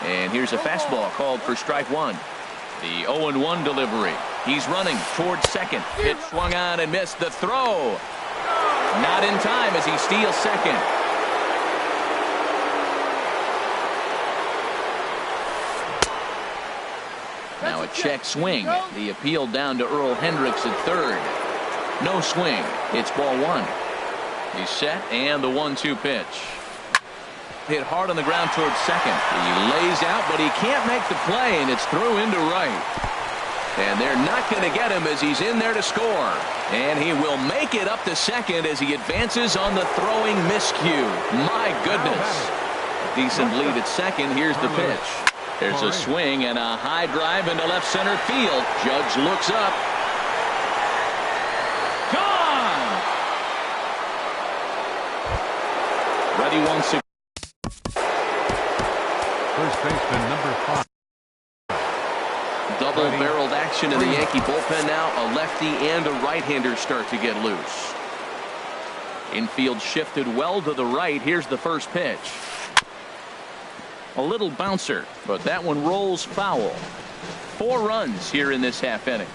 And here's a fastball called for strike one. The 0-1 delivery. He's running towards second. Pitch swung on and missed. The throw. Not in time as he steals second. Now a check swing. The appeal down to Earl Hendricks at third. No swing. It's ball one. He's set, and the 1-2 pitch. Hit hard on the ground towards second. He lays out, but he can't make the play, and it's through into right. And they're not going to get him as he's in there to score. And he will make it up to second as he advances on the throwing miscue. My goodness. Decent lead at second. Here's the pitch. There's a swing and a high drive into left center field. Judge looks up. Gone! Ready once again. First baseman number 5. Double-barreled action in the Yankee bullpen now. A lefty and a right-hander start to get loose. Infield shifted well to the right. Here's the first pitch. A little bouncer, but that one rolls foul. 4 runs here in this half inning.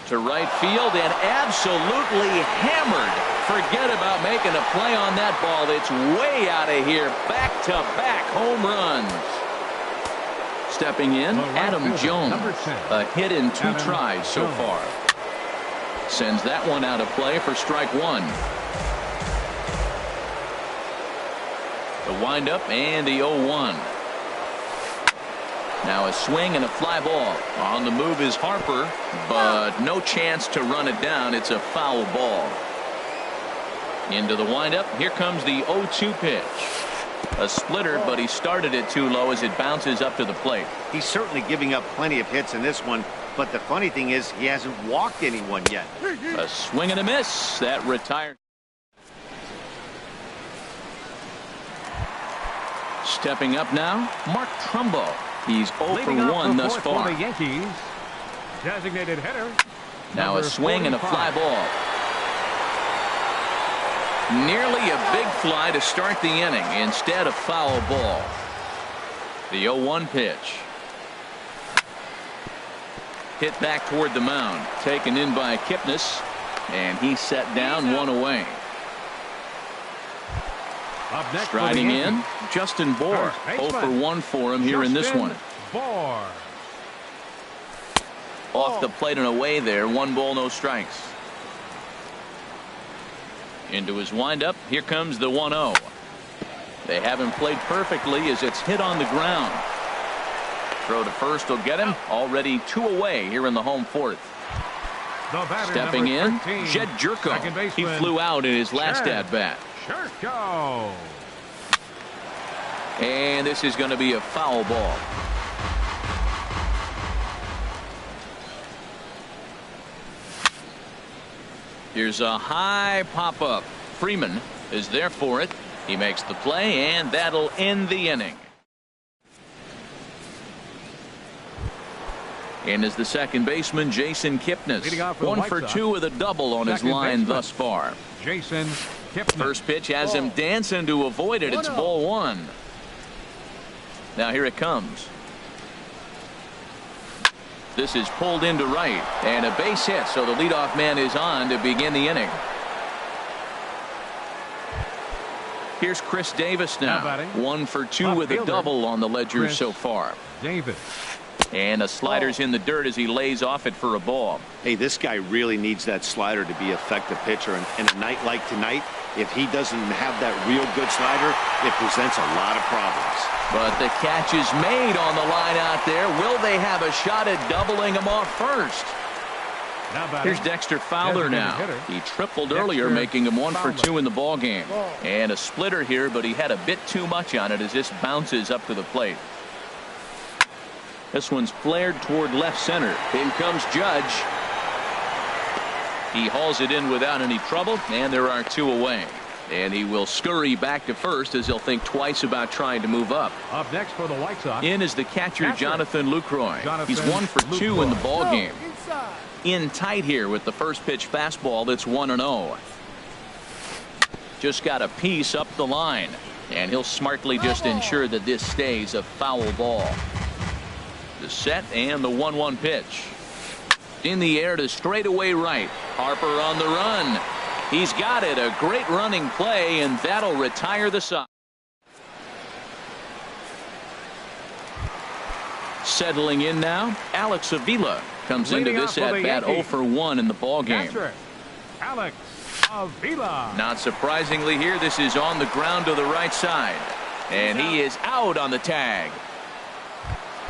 To right field and absolutely hammered. Forget about making a play on that ball. It's way out of here. Back-to-back home runs. Stepping in, Adam Jones. A hit in 2 tries so far. Sends that one out of play for strike one. The windup and the 0-1. Now a swing and a fly ball. On the move is Harper, but no chance to run it down. It's a foul ball. Into the windup. Here comes the 0-2 pitch. A splitter, but he started it too low as it bounces up to the plate. He's certainly giving up plenty of hits in this one, but the funny thing is he hasn't walked anyone yet. A swing and a miss. That retired. Stepping up now, Mark Trumbo. He's 0 for 1 thus far. For the Yankees, designated hitter. Now a swing and a fly ball. Nearly a big fly to start the inning. Instead, a foul ball. The 0-1 pitch. hit back toward the mound. Taken in by Kipnis. And he's set down, one away. Up next Striding in, Justin Bour. 0 for 1 for him here in this one. Bour. Off the plate and away there. 1 ball, no strikes. Into his windup. Here comes the 1-0. They haven't played perfectly as it's hit on the ground. Throw to first will get him. Already 2 away here in the home fourth. Stepping in, Jed Jerko. He flew out in his last at-bat. Jerko. And this is going to be a foul ball. Here's a high pop-up. Freeman is there for it. He makes the play, and that'll end the inning. And is the second baseman, Jason Kipnis. 1 for 2 with a double on his line thus far. Jason Kipnis. First pitch has him dancing to avoid it. It's ball 1. Now here it comes. This is pulled into right, and a base hit, so the leadoff man is on to begin the inning. Here's Chris Davis now. 1 for 2 with a double on the ledger so far. Davis. And the slider's in the dirt as he lays off it for a ball. Hey, this guy really needs that slider to be an effective pitcher. And a night like tonight, if he doesn't have that real good slider, it presents a lot of problems. But the catch is made on the line out there. Will they have a shot at doubling him off first? Here's Dexter Fowler now. He tripled earlier, making him 1 for 2 in the ball game. And a splitter here, but he had a bit too much on it as this bounces up to the plate. This one's flared toward left center. In comes Judge. He hauls it in without any trouble, and there are 2 away. And he will scurry back to first as he'll think twice about trying to move up. Up next for the White Sox. In is the catcher, Jonathan Lucroy. He's 1 for 2 in the ball game. In tight here with the first pitch fastball. That's 1-0. Just got a piece up the line, and he'll smartly just ensure that this stays a foul ball. The set and the 1-1 pitch. In the air to straightaway right. Harper on the run. He's got it. A great running play, and that'll retire the Sox. Settling in now, Alex Avila comes into this at bat 0 for 1 in the ball game. Alex Avila. Not surprisingly here, this is on the ground to the right side, and he is out on the tag.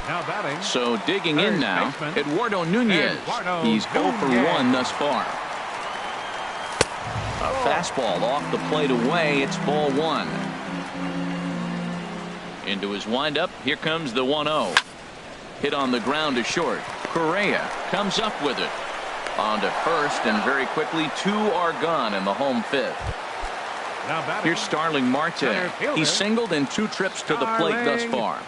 Now batting. So digging in now, Eduardo Nunez. He's 0 for 1 thus far. A fastball off the plate away. It's ball 1. Into his windup. Here comes the 1-0. Hit on the ground to short. Correa comes up with it. On to first, and very quickly 2 are gone in the home 5th. Here's Starling Marte. He's singled in 2 trips to the plate thus far.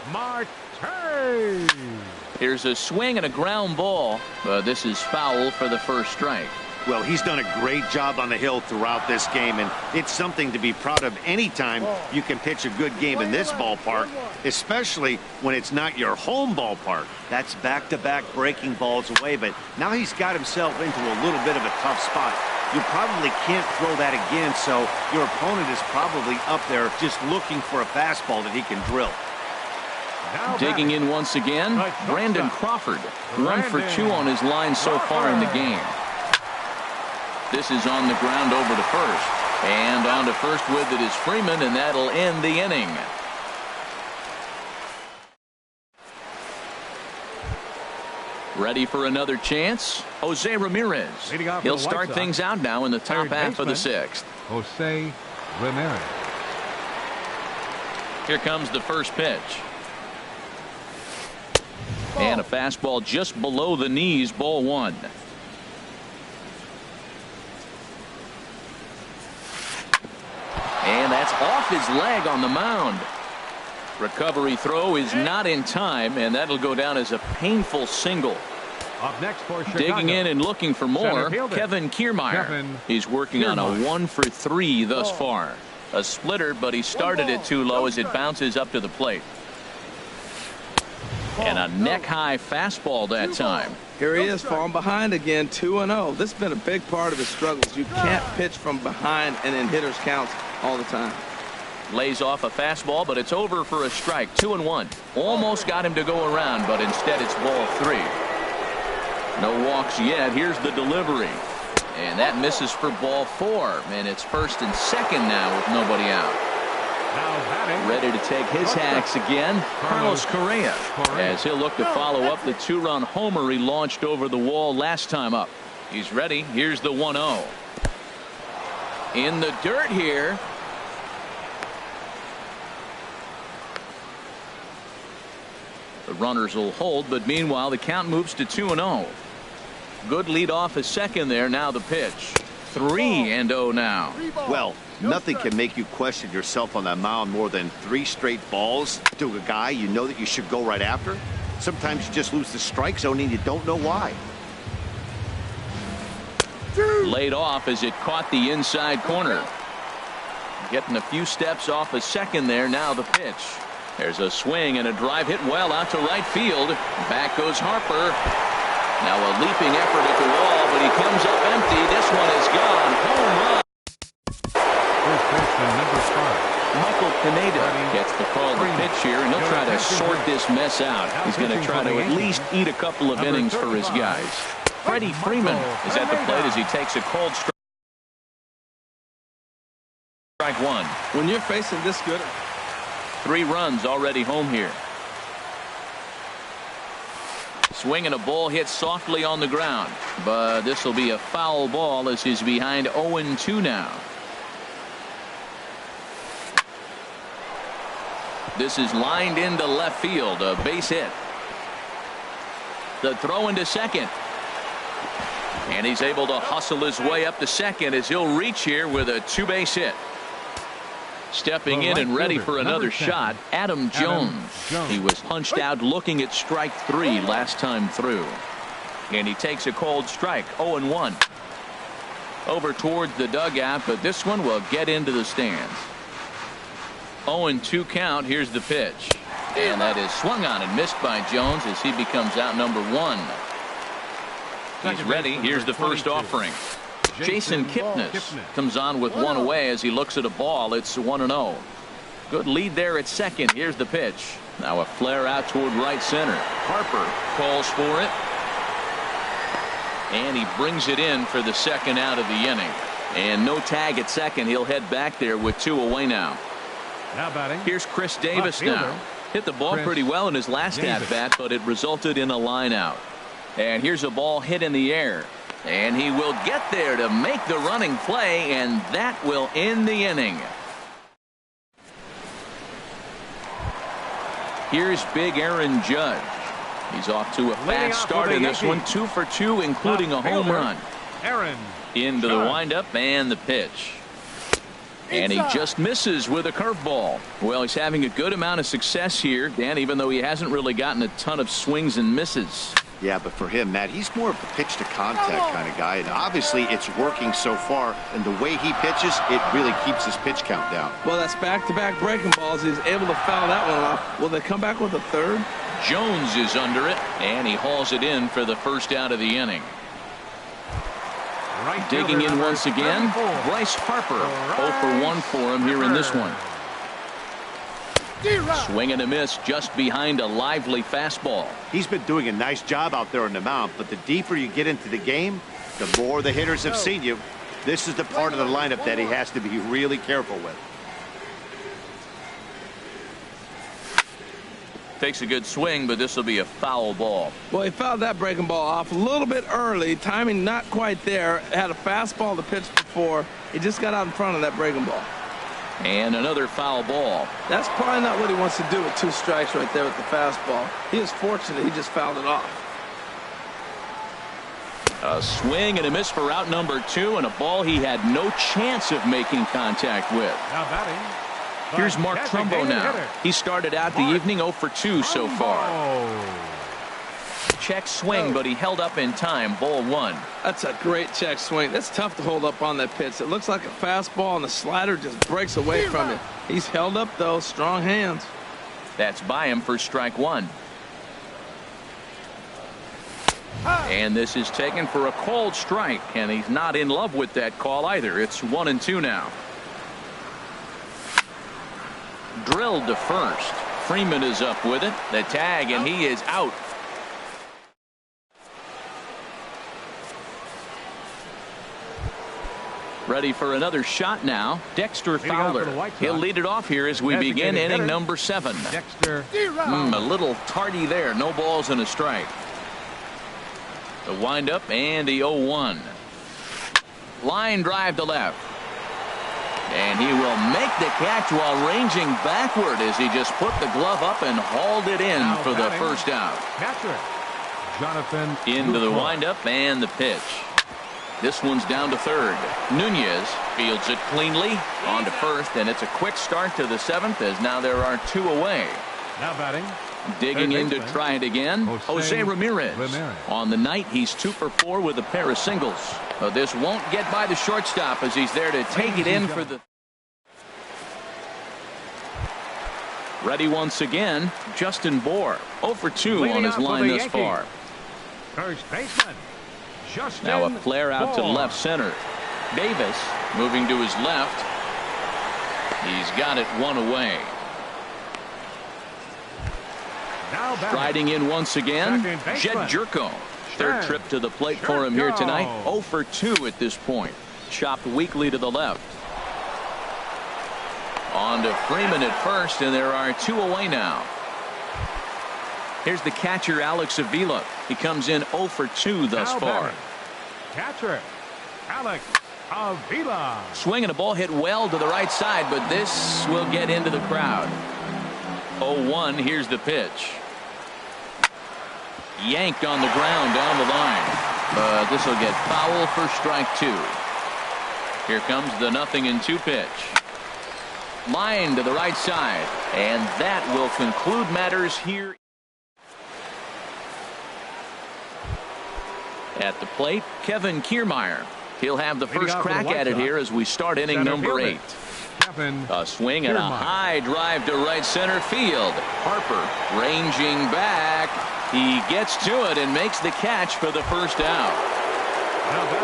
Here's a swing and a ground ball. This is foul for the first strike. Well, he's done a great job on the hill throughout this game, and it's something to be proud of anytime you can pitch a good game in this ballpark, especially when it's not your home ballpark. That's back-to-back breaking balls away, but now he's got himself into a little bit of a tough spot. You probably can't throw that again, so your opponent is probably up there just looking for a fastball that he can drill. Digging in once again, Brandon Crawford. 1 for 2 on his line so far in the game. This is on the ground over to first. And on to first with it is Freeman, and that'll end the inning. Ready for another chance? Jose Ramirez. He'll start things out now in the top half of the 6th. Jose Ramirez. Here comes the first pitch. And a fastball just below the knees, ball 1. And that's off his leg on the mound. Recovery throw is not in time, and that'll go down as a painful single. Up next for Chicago. Digging in and looking for more, Kevin Kiermaier. He's working on a 1 for 3 thus far. A splitter, but he started it too low as it bounces up to the plate. And a neck-high fastball that time. Here he is, falling behind again, 2-0. This has been a big part of his struggles. You can't pitch from behind and in hitters' counts all the time. Lays off a fastball, but it's over for a strike. 2-1. Almost got him to go around, but instead it's ball 3. No walks yet. Here's the delivery. And that misses for ball 4. And it's first and second now with nobody out. Ready to take his hacks again, Carlos Correa, as he'll look to follow up the 2-run homer he launched over the wall last time up. He's ready. Here's the 1-0. In the dirt here. The runners will hold, but meanwhile the count moves to 2-0. Good lead off at second there. Now the pitch. 3-0 now. Well, nothing can make you question yourself on that mound more than 3 straight balls to a guy you know that you should go right after. Sometimes you just lose the strike zone and you don't know why. Laid off as it caught the inside corner. Getting a few steps off a second there. Now the pitch. There's a swing and a drive hit well out to right field. Back goes Harper. Now a leaping effort at the wall, but he comes up empty. This one is gone. Home run. First baseman number 5. Michael Pineda gets the call to pitch here, and he'll try to sort this mess out. He's going to try to at least eat a couple of innings for his guys. Freddie Freeman is at the plate as he takes a cold strike 1. When you're facing this good, 3 runs already home here. Swing and a ball hit softly on the ground, but this will be a foul ball as he's behind 0-2 now. This is lined into left field, a base hit. The throw into second. And he's able to hustle his way up to second as he'll reach here with a 2-base hit. Stepping in and ready for another shot, Adam Jones. He was punched out looking at strike 3 last time through. And he takes a cold strike, 0-1. Over towards the dugout, but this one will get into the stands. 0-2 count. Here's the pitch. And that is swung on and missed by Jones as he becomes out number 1. He's ready. Here's the first offering. Jason Kipnis comes on with 1 away as he looks at a ball. It's 1-0. Good lead there at second. Here's the pitch. Now a flare out toward right center. Harper calls for it. And he brings it in for the second out of the inning. And no tag at second. He'll head back there with 2 away now. Now batting. Here's Chris Davis now. Hit the ball pretty well in his last at-bat, but it resulted in a line out. And here's a ball hit in the air. And he will get there to make the running play, and that will end the inning. Here's big Aaron Judge. He's off to a fast start in this one. 2 for 2, including a home run. Aaron into the windup and the pitch. And he just misses with a curveball. Well, he's having a good amount of success here, Dan, even though he hasn't really gotten a ton of swings and misses. Yeah, but for him, Matt, he's more of a pitch to contact kind of guy, and obviously it's working so far, and the way he pitches, it really keeps his pitch count down. Well, that's back-to-back breaking balls. He's able to foul that one off. Will they come back with a third? Jones is under it, and he hauls it in for the first out of the inning. Digging in once again, Bryce Harper. 0 for 1 for him here in this one. Swing and a miss just behind a lively fastball. He's been doing a nice job out there on the mound, but the deeper you get into the game, the more the hitters have seen you. This is the part of the lineup that he has to be really careful with. Takes a good swing, but this will be a foul ball. Well, he fouled that breaking ball off a little bit early. Timing not quite there. Had a fastball to pitch before. He just got out in front of that breaking ball. And another foul ball. That's probably not what he wants to do with 2 strikes right there with the fastball. He is fortunate he just fouled it off. A swing and a miss for out number 2, and a ball he had no chance of making contact with. Now batting. Here's Mark Trumbo now. He started out the evening 0 for 2 so far. Check swing, but he held up in time. Ball 1. That's a great check swing. That's tough to hold up on that pitch. It looks like a fastball, and the slider just breaks away from it. He's held up, though. Strong hands. That's by him for strike 1. And this is taken for a called strike, and he's not in love with that call either. It's 1-2 now. Drilled to first. Freeman is up with it. The tag, and he is out. Ready for another shot now. Dexter Fowler. He'll lead it off here as we begin inning number 7. Dexter. A little tardy there. No balls and a strike. The windup and the 0-1. Line drive to left. And he will make the catch while ranging backward as he just put the glove up and hauled it in for the first out. Catcher Jonathan Into the windup and the pitch. This one's down to third. Nunez fields it cleanly on to first, and it's a quick start to the 7th as now there are 2 away. now batting. Digging in to try it again, Jose Ramirez. On the night, he's 2 for 4 with a pair of singles. This won't get by the shortstop as he's there to take it in for the... Ready once again, Justin Bohr. 0 for 2 on his line thus far. First baseman Justin Now a flare out to Bohr. left center. Davis moving to his left. He's got it 1 away. Now batting. Riding in once again, Second baseman. Jed Jerko. Third trip to the plate for him here tonight. 0 for 2 at this point. Chopped weakly to the left. On to Freeman at first, and there are 2 away now. Here's the catcher, Alex Avila. He comes in 0 for 2 thus Now far. batting. Catcher Alex Avila. Swing and a ball hit well to the right side, but this will get into the crowd. 0-1, here's the pitch. Yanked on the ground down the line. But this will get foul for strike 2. Here comes the 0-2 pitch. Line to the right side. And that will conclude matters here. At the plate, Kevin Kiermaier. He'll have the first crack at it here as we start inning number 8. A swing and a high drive to right center field. Harper ranging back. He gets to it and makes the catch for the first out.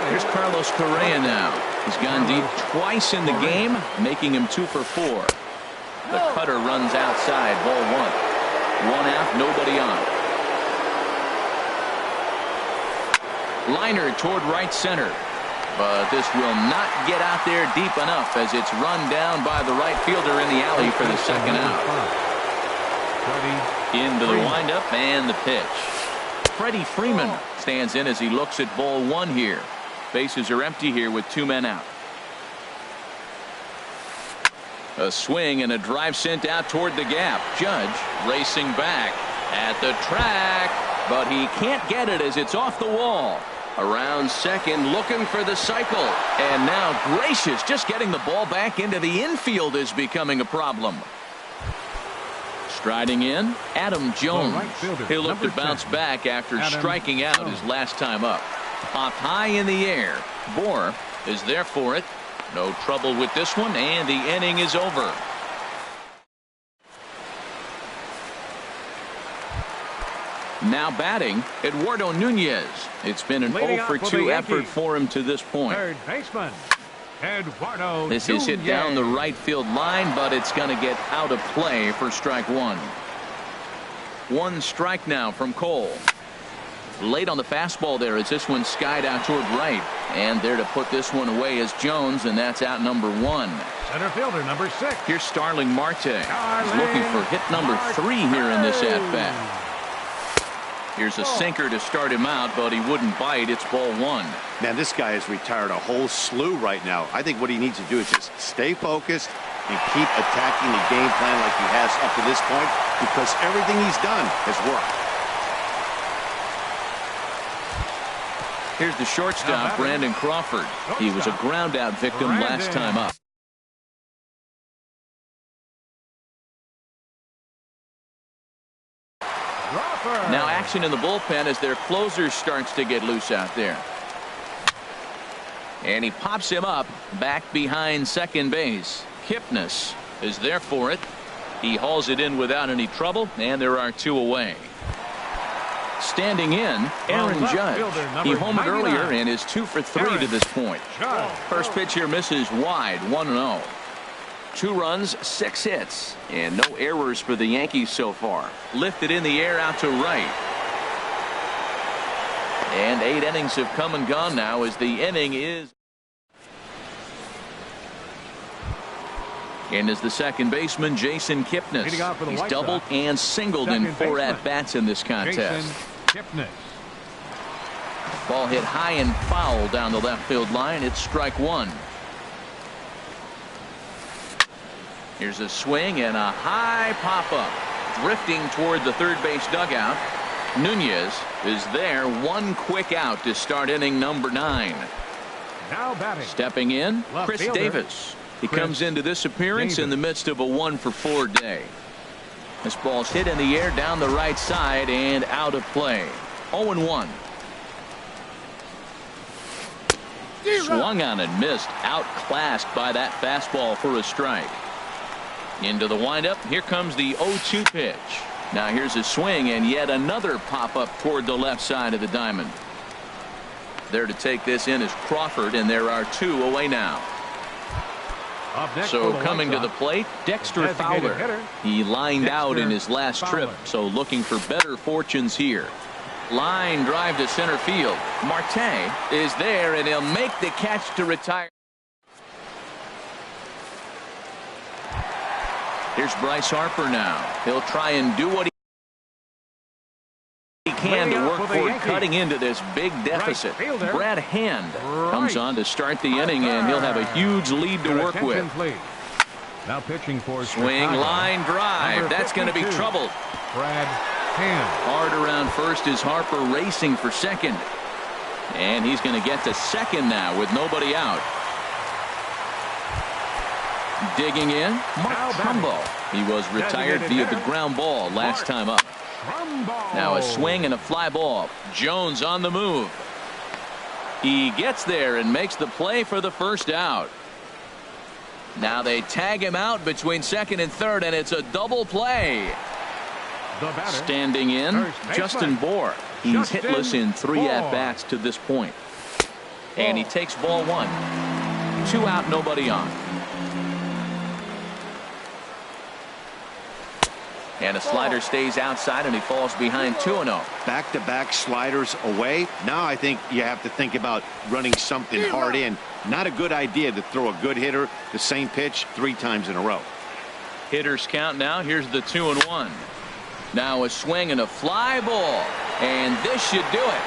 Here's Carlos Correa now. He's gone deep twice in the game, making him 2 for 4. The cutter runs outside, ball 1. 1 out, nobody on. Liner toward right center. But this will not get out there deep enough as it's run down by the right fielder in the alley for the second out. Into the windup and the pitch. Freddie Freeman stands in as he looks at ball 1 here. Bases are empty here with 2 men out. A swing and a drive sent out toward the gap. Judge racing back at the track, but he can't get it as it's off the wall. Around second, looking for the cycle. And now Gracious, just getting the ball back into the infield is becoming a problem. Striding in, Adam Jones. He'll look to bounce back after striking out his last time up. Popped high in the air. Bohr is there for it. No trouble with this one, and the inning is over. Now batting, Eduardo Nunez. It's been an 0 for 2 effort for him to this point. Third baseman Eduardo This is hit down the right field line, but it's going to get out of play for strike 1. 1 strike now from Cole. Late on the fastball there as this one skied out toward right. And there to put this one away is Jones, and that's out number 1. Center fielder number 6. Here's Starling Marte. He's looking for hit number 3 here in this at-bat. Here's a sinker to start him out, but he wouldn't bite. It's ball 1. Man, this guy has retired a whole slew right now. I think what he needs to do is just stay focused and keep attacking the game plan like he has up to this point, because everything he's done has worked. Here's the shortstop, Brandon Crawford. He was a ground out victim last time up. Now action in the bullpen as their closer starts to get loose out there. And he pops him up back behind second base. Kipnis is there for it. He hauls it in without any trouble, and there are 2 away. Standing in, Aaron Judge. He homered earlier and is 2 for 3 to this point. First pitch here misses wide, 1-0. 2 runs, 6 hits, and no errors for the Yankees so far. Lifted in the air out to right. And 8 innings have come and gone now as the inning is. And as the second baseman, Jason Kipnis. He's doubled and singled in 4 at-bats in this contest. Ball hit high and foul down the left field line. It's strike 1. Here's a swing and a high pop-up. Drifting toward the third base dugout. Nunez is there. 1 quick out to start inning number 9. Now batting. Stepping in, Chris Davis. He comes into this appearance in the midst of a 1-for-4 day. This ball's hit in the air down the right side and out of play. 0-1. Swung on and missed. Outclassed by that fastball for a strike. Into the windup. Here comes the 0-2 pitch. Now here's a swing and yet another pop-up toward the left side of the diamond. There to take this in is Crawford, and there are 2 away now. So coming to the plate, Dexter Fowler. He lined out in his last trip, so looking for better fortunes here. Line drive to center field. Marte is there, and he'll make the catch to retire. Here's Bryce Harper now. He'll try and do what he can to work toward cutting into this big deficit. Brad Hand comes on to start the inning, and he'll have a huge lead to work with. Now pitching for swing, line drive. That's going to be trouble. Brad Hand. Hard around first is Harper racing for second. And he's going to get to second now with nobody out. Digging in, Mark Trumbo. He was retired via the ground ball last time up. Now a swing and a fly ball. Jones on the move. He gets there and makes the play for the first out. Now they tag him out between second and third, and it's a double play. Standing in, Justin Bohr. He's hitless in 3 at-bats to this point. And he takes ball 1. 2 out, nobody on. And a slider stays outside, and he falls behind 2-0. Back-to-back sliders away. Now I think you have to think about running something hard in. Not a good idea to throw a good hitter the same pitch 3 times in a row. Hitters count now. Here's the 2-1. Now a swing and a fly ball. And this should do it.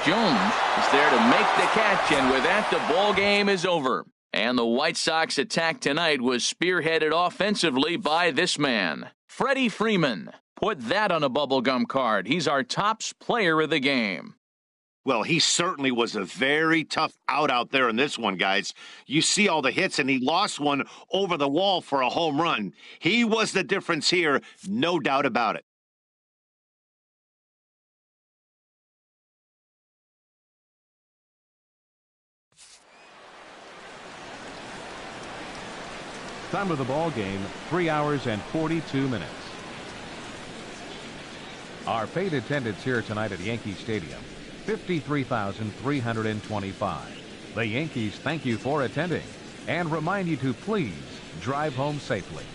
Jones is there to make the catch, and with that, the ball game is over. And the White Sox attack tonight was spearheaded offensively by this man, Freddie Freeman. Put that on a bubblegum card. He's our top player of the game. Well, he certainly was a very tough out there in this one, guys. You see all the hits, and he lost one over the wall for a home run. He was the difference here, no doubt about it. Time of the ball game, 3 hours and 42 minutes. Our paid attendance here tonight at Yankee Stadium, 53,325. The Yankees thank you for attending and remind you to please drive home safely.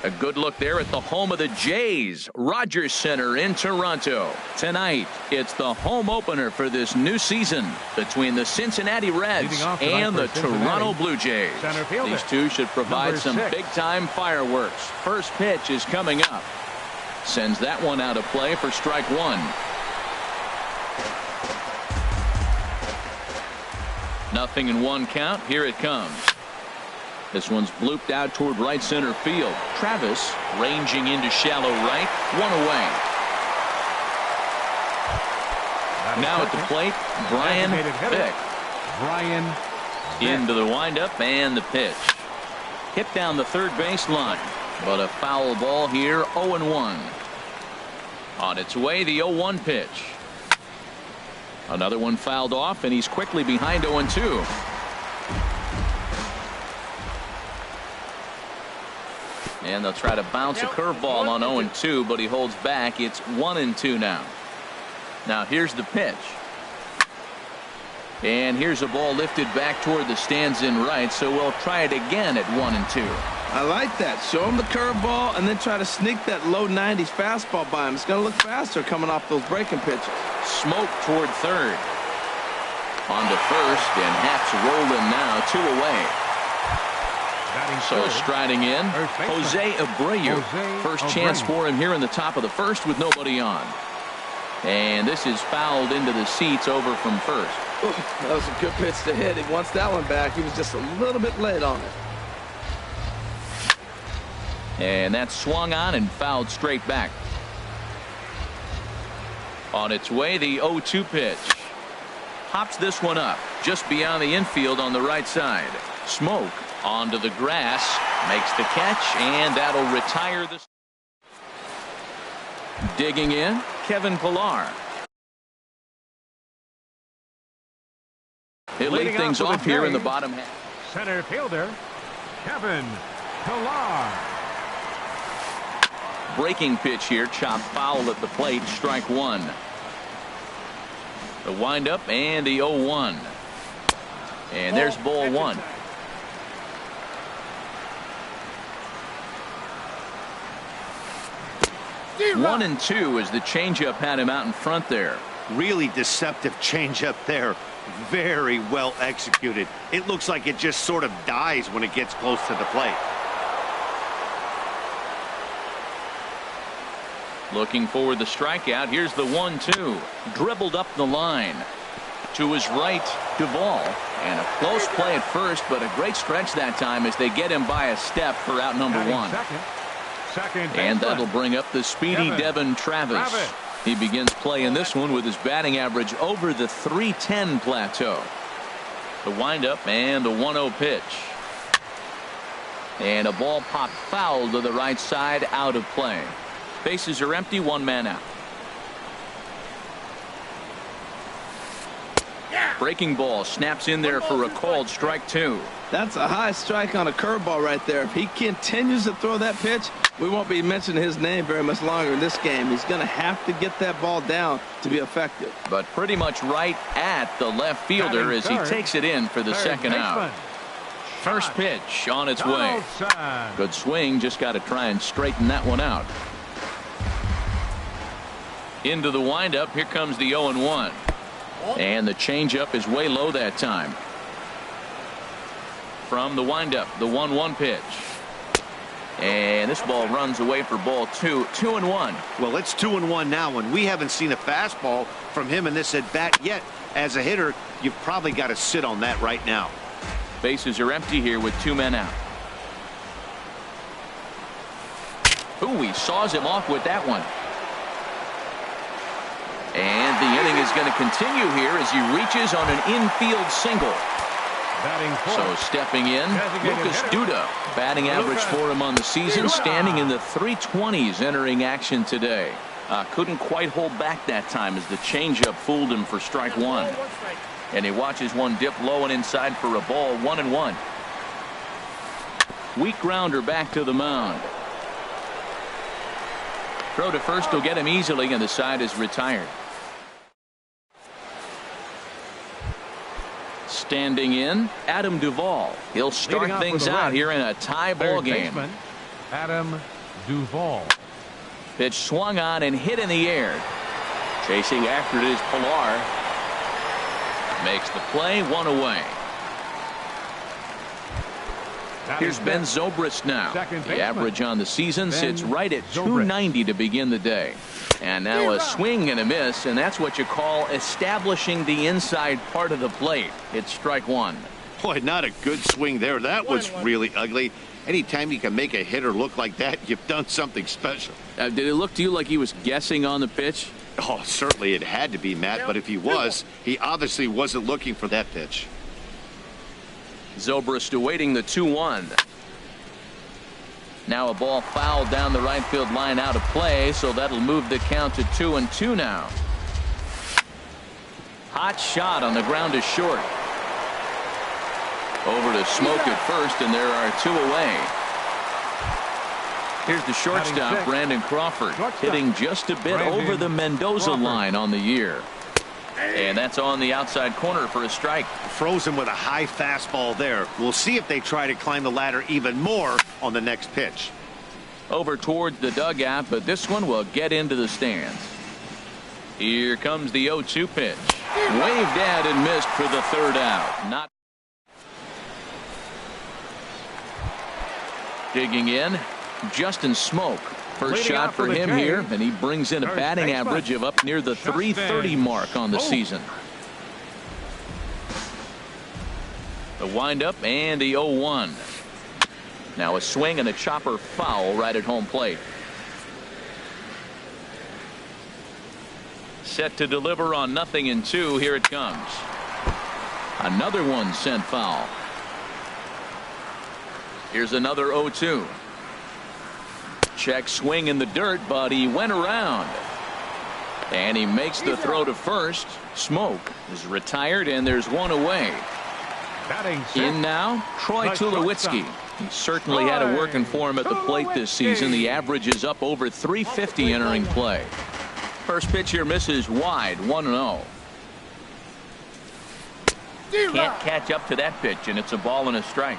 A good look there at the home of the Jays, Rogers Center in Toronto. Tonight, it's the home opener for this new season between the Cincinnati Reds and the Toronto Blue Jays. These two should provide some big-time fireworks. First pitch is coming up. Sends that one out of play for strike one. Nothing in one count. Here it comes. This one's blooped out toward right center field. Travis ranging into shallow right. One away. Now at the plate, Brian Vick. Into the windup and the pitch. Hit down the third base line. But a foul ball here, 0-1. On its way, the 0-1 pitch. Another one fouled off, and he's quickly behind 0-2. And they'll try to bounce a curveball on 0-2, but he holds back. It's 1-2 now. Now here's the pitch. And here's a ball lifted back toward the stands in right, so we'll try it again at 1-2. I like that. Show him the curveball and then try to sneak that low 90s fastball by him. It's going to look faster coming off those breaking pitches. Smoke toward third. On to first, and Haps rolling now, 2 away. So striding in, Jose Abreu. First chance for him here in the top of the first with nobody on. And this is fouled into the seats over from first. Ooh, that was a good pitch to hit. He wants that one back. He was just a little bit late on it. And that swung on and fouled straight back. On its way, the 0-2 pitch. Hops this one up just beyond the infield on the right side. Smoke onto the grass, makes the catch, and that'll retire this. Digging in, Kevin Pillar. He'll lead things off here in the bottom half. Center fielder, Kevin Pillar. Breaking pitch here, chopped foul at the plate, strike one. The windup and the 0-1. And there's ball one. One and two as the changeup had him out in front there. Really deceptive changeup there. Very well executed. It looks like it just sort of dies when it gets close to the plate. Looking for the strikeout. Here's the 1-2. Dribbled up the line. To his right, Duvall. And a close play at first, but a great stretch that time as they get him by a step for out number one. And that'll bring up the speedy Devin Travis. He begins play in this one with his batting average over the .310 plateau. The windup and the 1-0 pitch. And a ball popped foul to the right side, out of play. Bases are empty, one man out. Breaking ball snaps in there for a called strike two. That's a high strike on a curveball right there. If he continues to throw that pitch, we won't be mentioning his name very much longer in this game. He's going to have to get that ball down to be effective. But pretty much right at the left fielder as he takes it in for the second out. First pitch on its way. Good swing, just got to try and straighten that one out. Into the windup, here comes the 0-1. And the changeup is way low that time. From the windup, the 1-1 pitch. And this ball runs away for ball two. 2-1. Well, it's 2-1 now, and we haven't seen a fastball from him in this at bat yet. As a hitter, you've probably got to sit on that right now. Bases are empty here with two men out. Ooh, he saws him off with that one. And the inning is going to continue here as he reaches on an infield single. So stepping in, Lucas Duda. Batting average for him on the season, standing in the 320s entering action today. Couldn't quite hold back that time as the changeup fooled him for strike one. And he watches one dip low and inside for a ball, 1-1. Weak grounder back to the mound. Throw to first will get him easily, and the side is retired. Standing in, Adam Duvall. He'll start things out here in a tie ball game. Adam Duvall. Pitch swung on and hit in the air. Chasing after it is Pilar. Makes the play, 1 away. Here's Ben Zobrist now. The average on the season sits right at 290 to begin the day. And now a swing and a miss, and that's what you call establishing the inside part of the plate. It's strike one. Boy, not a good swing there. That was really ugly. Anytime you can make a hitter look like that, you've done something special. Did it look to you like he was guessing on the pitch? Oh, certainly it had to be, Matt, but if he was, he obviously wasn't looking for that pitch. Zobrist awaiting the 2-1. Now a ball fouled down the right field line out of play, so that'll move the count to 2-2 now. Hot shot on the ground is short. Over to Smoke at first, and there are 2 away. Here's the shortstop, Brandon Crawford, hitting just a bit over the Mendoza line on the year. And that's on the outside corner for a strike. Frozen with a high fastball there. We'll see if they try to climb the ladder even more on the next pitch. Over toward the dugout, but this one will get into the stands. Here comes the 0-2 pitch. Waved at and missed for the 3rd out. Not digging in, Justin Smoke. First shot for him here, and he brings in a batting average of up near the 330 mark on the season. The windup and the 0-1. Now a swing and a chopper foul right at home plate. Set to deliver on 0-2. Here it comes. Another one sent foul. Here's another 0-2. Check swing in the dirt, but he went around. And he makes the throw to first. Smoke is retired, and there's 1 away. In now, Troy Tulowitzki. He certainly had it working for him at the plate this season. The average is up over 350 entering play. First pitch here misses wide, 1-0. Can't catch up to that pitch, and it's a ball and a strike.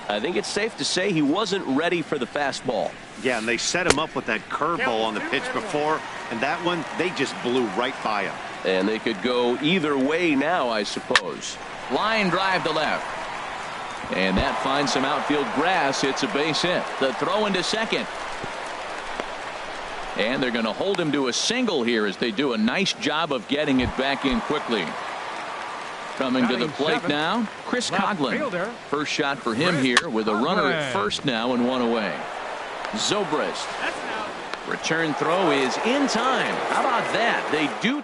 I think it's safe to say he wasn't ready for the fastball. Yeah, and they set him up with that curveball on the pitch before, and that one, they just blew right by him. And they could go either way now, I suppose. Line drive to left. And that finds some outfield grass. It's a base hit. The throw into second. And they're going to hold him to a single here as they do a nice job of getting it back in quickly. Coming to the plate now, Chris Coughlin. First shot for him here with a runner at first now and 1 away. Zobrist. Return throw is in time. How about that? They do.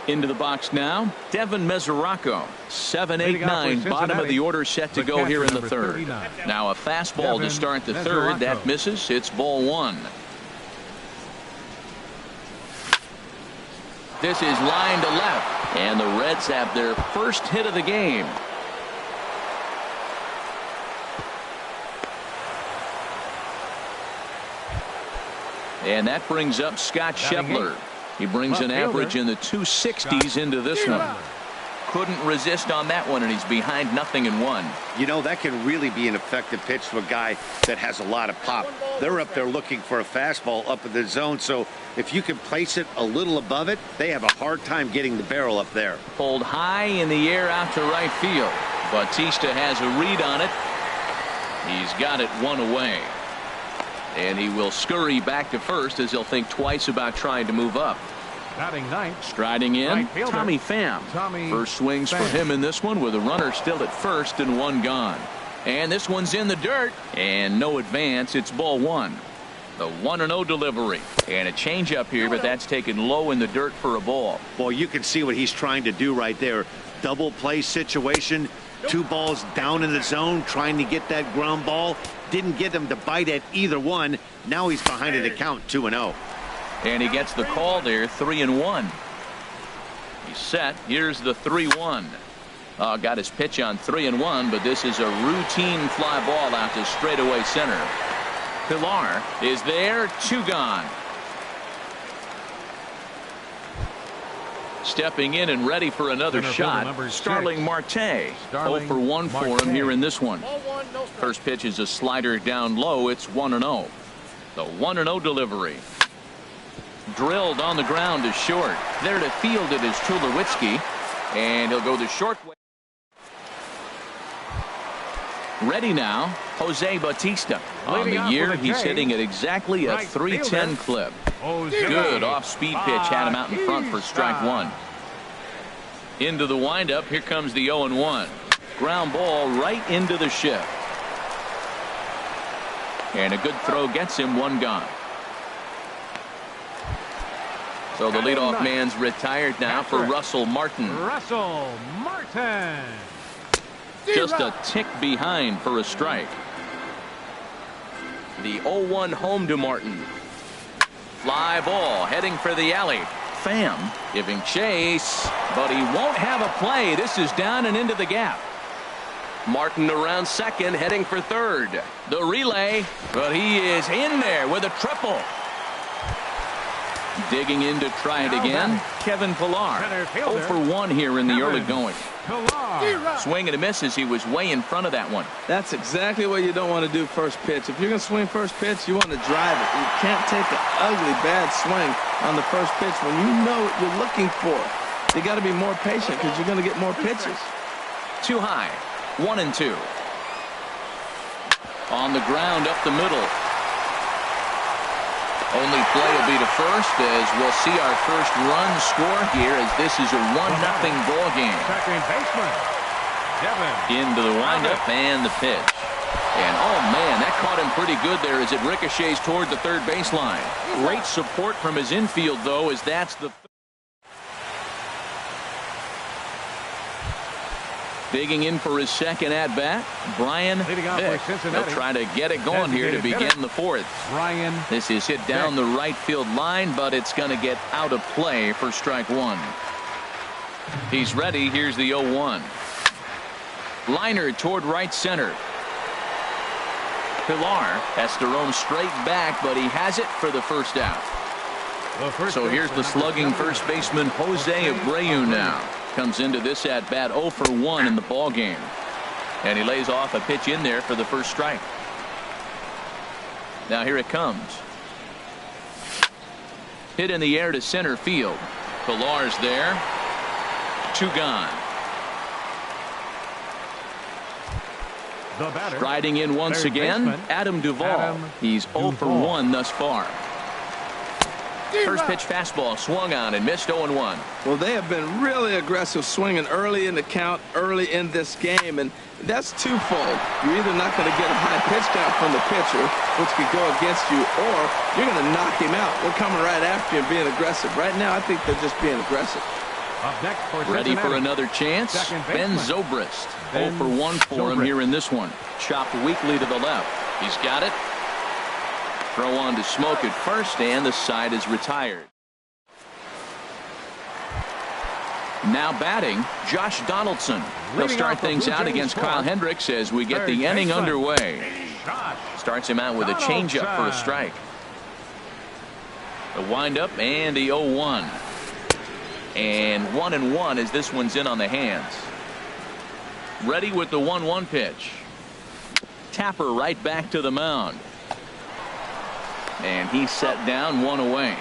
Into the box now, Devin Mesoraco. 7-8-9, bottom of the order set to go here in the 3rd. Now a fastball to start the 3rd. That misses. It's ball 1. This is line to left, and the Reds have their first hit of the game. And that brings up Scott Schebler. He brings an average in the 260s into this one. Couldn't resist on that one, and he's behind 0-1. You know, that can really be an effective pitch to a guy that has a lot of pop. They're up there looking for a fastball up in the zone, so if you can place it a little above it, they have a hard time getting the barrel up there. Pulled high in the air out to right field. Bautista has a read on it. He's got it 1 away. And he will scurry back to first as he'll think twice about trying to move up. Striding in, Tommy Pham. First swings for him in this one with a runner still at first and 1 gone. And this one's in the dirt and no advance. It's ball 1. The 1-0 delivery and a changeup here, but that's taken low in the dirt for a ball. Well, you can see what he's trying to do right there. Double play situation. 2 balls down in the zone trying to get that ground ball. Didn't get him to bite at either one. Now he's behind in the count 2-0. And he gets the call there, 3-1. He's set. Here's the 3-1. Got his pitch on 3-1, but this is a routine fly ball out to straightaway center. Pilar is there, 2 gone. Stepping in and ready for another shot, Starling Marte. 0 for 1 for him here in this one. First pitch is a slider down low. It's 1-0. The 1-0 delivery. Drilled on the ground is short. There to field it is Tulowitzki, and he'll go the short way. Ready now, Jose Bautista. On the year, he's hitting at exactly a .310 clip. Good off-speed pitch had him out in front for strike one. Into the windup, here comes the 0-1. Ground ball right into the shift. And a good throw gets him one gone. So the leadoff man's retired now for Russell Martin. Russell Martin. Just a tick behind for a strike. The 0-1 home to Martin. Fly ball heading for the alley. Pham giving chase, but he won't have a play. This is down and into the gap. Martin around second, heading for third. The relay, but he is in there with a triple. Digging in to try it again, Kevin Pillar. 0 for 1 here in the early going. Swing and a miss as he was way in front of that one. That's exactly what you don't want to do first pitch. If you're going to swing first pitch, you want to drive it. You can't take an ugly, bad swing on the first pitch when you know what you're looking for. You got to be more patient because you're going to get more pitches. Too high. 1-2. On the ground up the middle. Only play will be to first as we'll see our first run score here as this is a 1-0 ball game. Second baseman, Devin. Into the windup and the pitch. And oh man, that caught him pretty good there as it ricochets toward the third baseline. Great support from his infield though, as that's the digging in for his second at bat, Brian Vick. He'll try to get it going here to begin the fourth. Brian. This is hit down the right field line, but it's going to get out of play for strike one. He's ready. Here's the 0-1. Liner toward right center. Pillar has to roam straight back, but he has it for the first out. So here's the slugging first baseman Jose Abreu now. Comes into this at bat 0 for 1 in the ball game, and he lays off a pitch in there for the first strike. Now here it comes. Hit in the air to center field. Pillar's there. 2 gone. Striding in once again, Adam Duvall. He's 0 for 1 thus far. First pitch fastball swung on and missed 0-1. Well, they have been really aggressive swinging early in the count, early in this game, and that's twofold. You're either not going to get a high pitch count from the pitcher, which could go against you, or you're going to knock him out. They're coming right after you and being aggressive. Right now, I think they're just being aggressive. Up next for ready for another chance. Ben Zobrist. 0 for 1 for him here in this one. Chopped weakly to the left. He's got it. Throw on to Smoke at first, and the side is retired. Now batting, Josh Donaldson. He'll start things out against Kyle Hendricks as we get the inning underway. Starts him out with a changeup for a strike. The windup and the 0-1. And 1-1 as this one's in on the hands. Ready with the 1-1 pitch. Tapper right back to the mound. And he's set down, 1 away.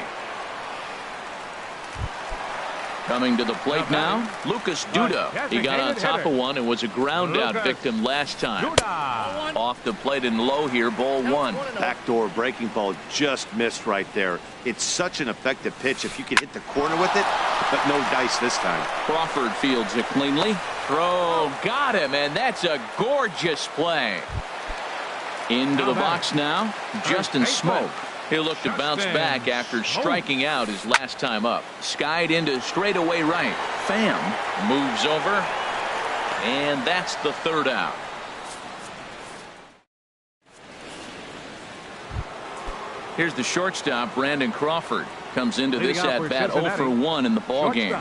Coming to the plate now, Lucas Duda. He got on top of one and was a ground out victim last time. Off the plate and low here, ball 1. Backdoor breaking ball just missed right there. It's such an effective pitch if you can hit the corner with it, but no dice this time. Crawford fields it cleanly. Throw, got him, and that's a gorgeous play. Into the box now, Justin Smoke. He'll look to bounce back after striking out his last time up. Skied into straightaway right. Pham moves over, and that's the third out. Here's the shortstop, Brandon Crawford. Comes into this at bat 0 for 1 in the ball game.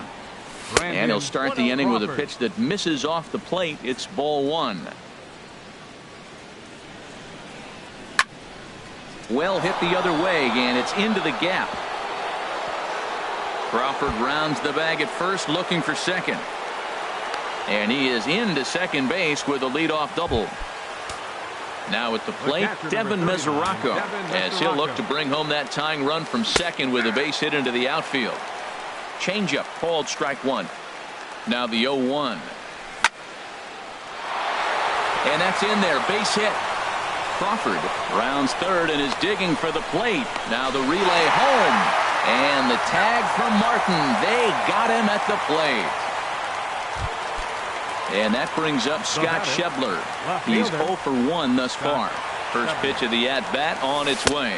And he'll start the inning with a pitch that misses off the plate. It's ball 1. Well hit the other way, and it's into the gap. Crawford rounds the bag at first, looking for second. And he is into second base with a leadoff double. Now at the plate, Devin Mesoraco, as he'll look to bring home that tying run from second with a base hit into the outfield. Changeup called strike one. Now the 0-1. And that's in there, base hit. Crawford rounds third and is digging for the plate. Now the relay home. And the tag from Martin. They got him at the plate. And that brings up Scott Schebler. He's 0 for 1 thus far. First pitch of the at-bat on its way.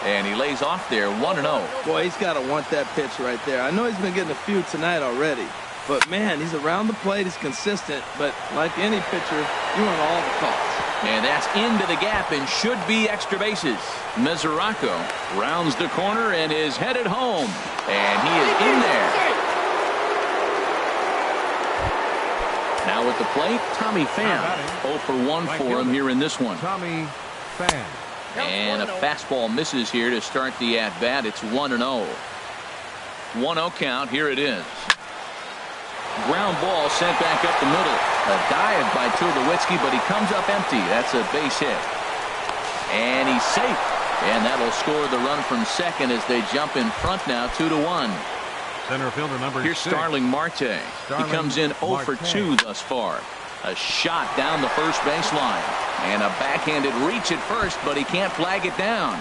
And he lays off there 1-0. Boy, he's got to want that pitch right there. I know he's been getting a few tonight already. But, man, he's around the plate. He's consistent. But like any pitcher, you want all the calls. And that's into the gap and should be extra bases. Mesoraco rounds the corner and is headed home. And he is in there. Now at the plate, Tommy Pham. 0 for 1 for him here in this one. Tommy Pham. And a fastball misses here to start the at-bat. It's 1-0. 1-0 count. Here it is. Ground ball sent back up the middle. A dive by Tulowitzki, but he comes up empty. That's a base hit. And he's safe. And that'll score the run from second as they jump in front now 2-1. Center fielder number Here's 6. Starling Marte. He comes in 0 for 2 thus far. A shot down the first baseline. And a backhanded reach at first, but he can't flag it down.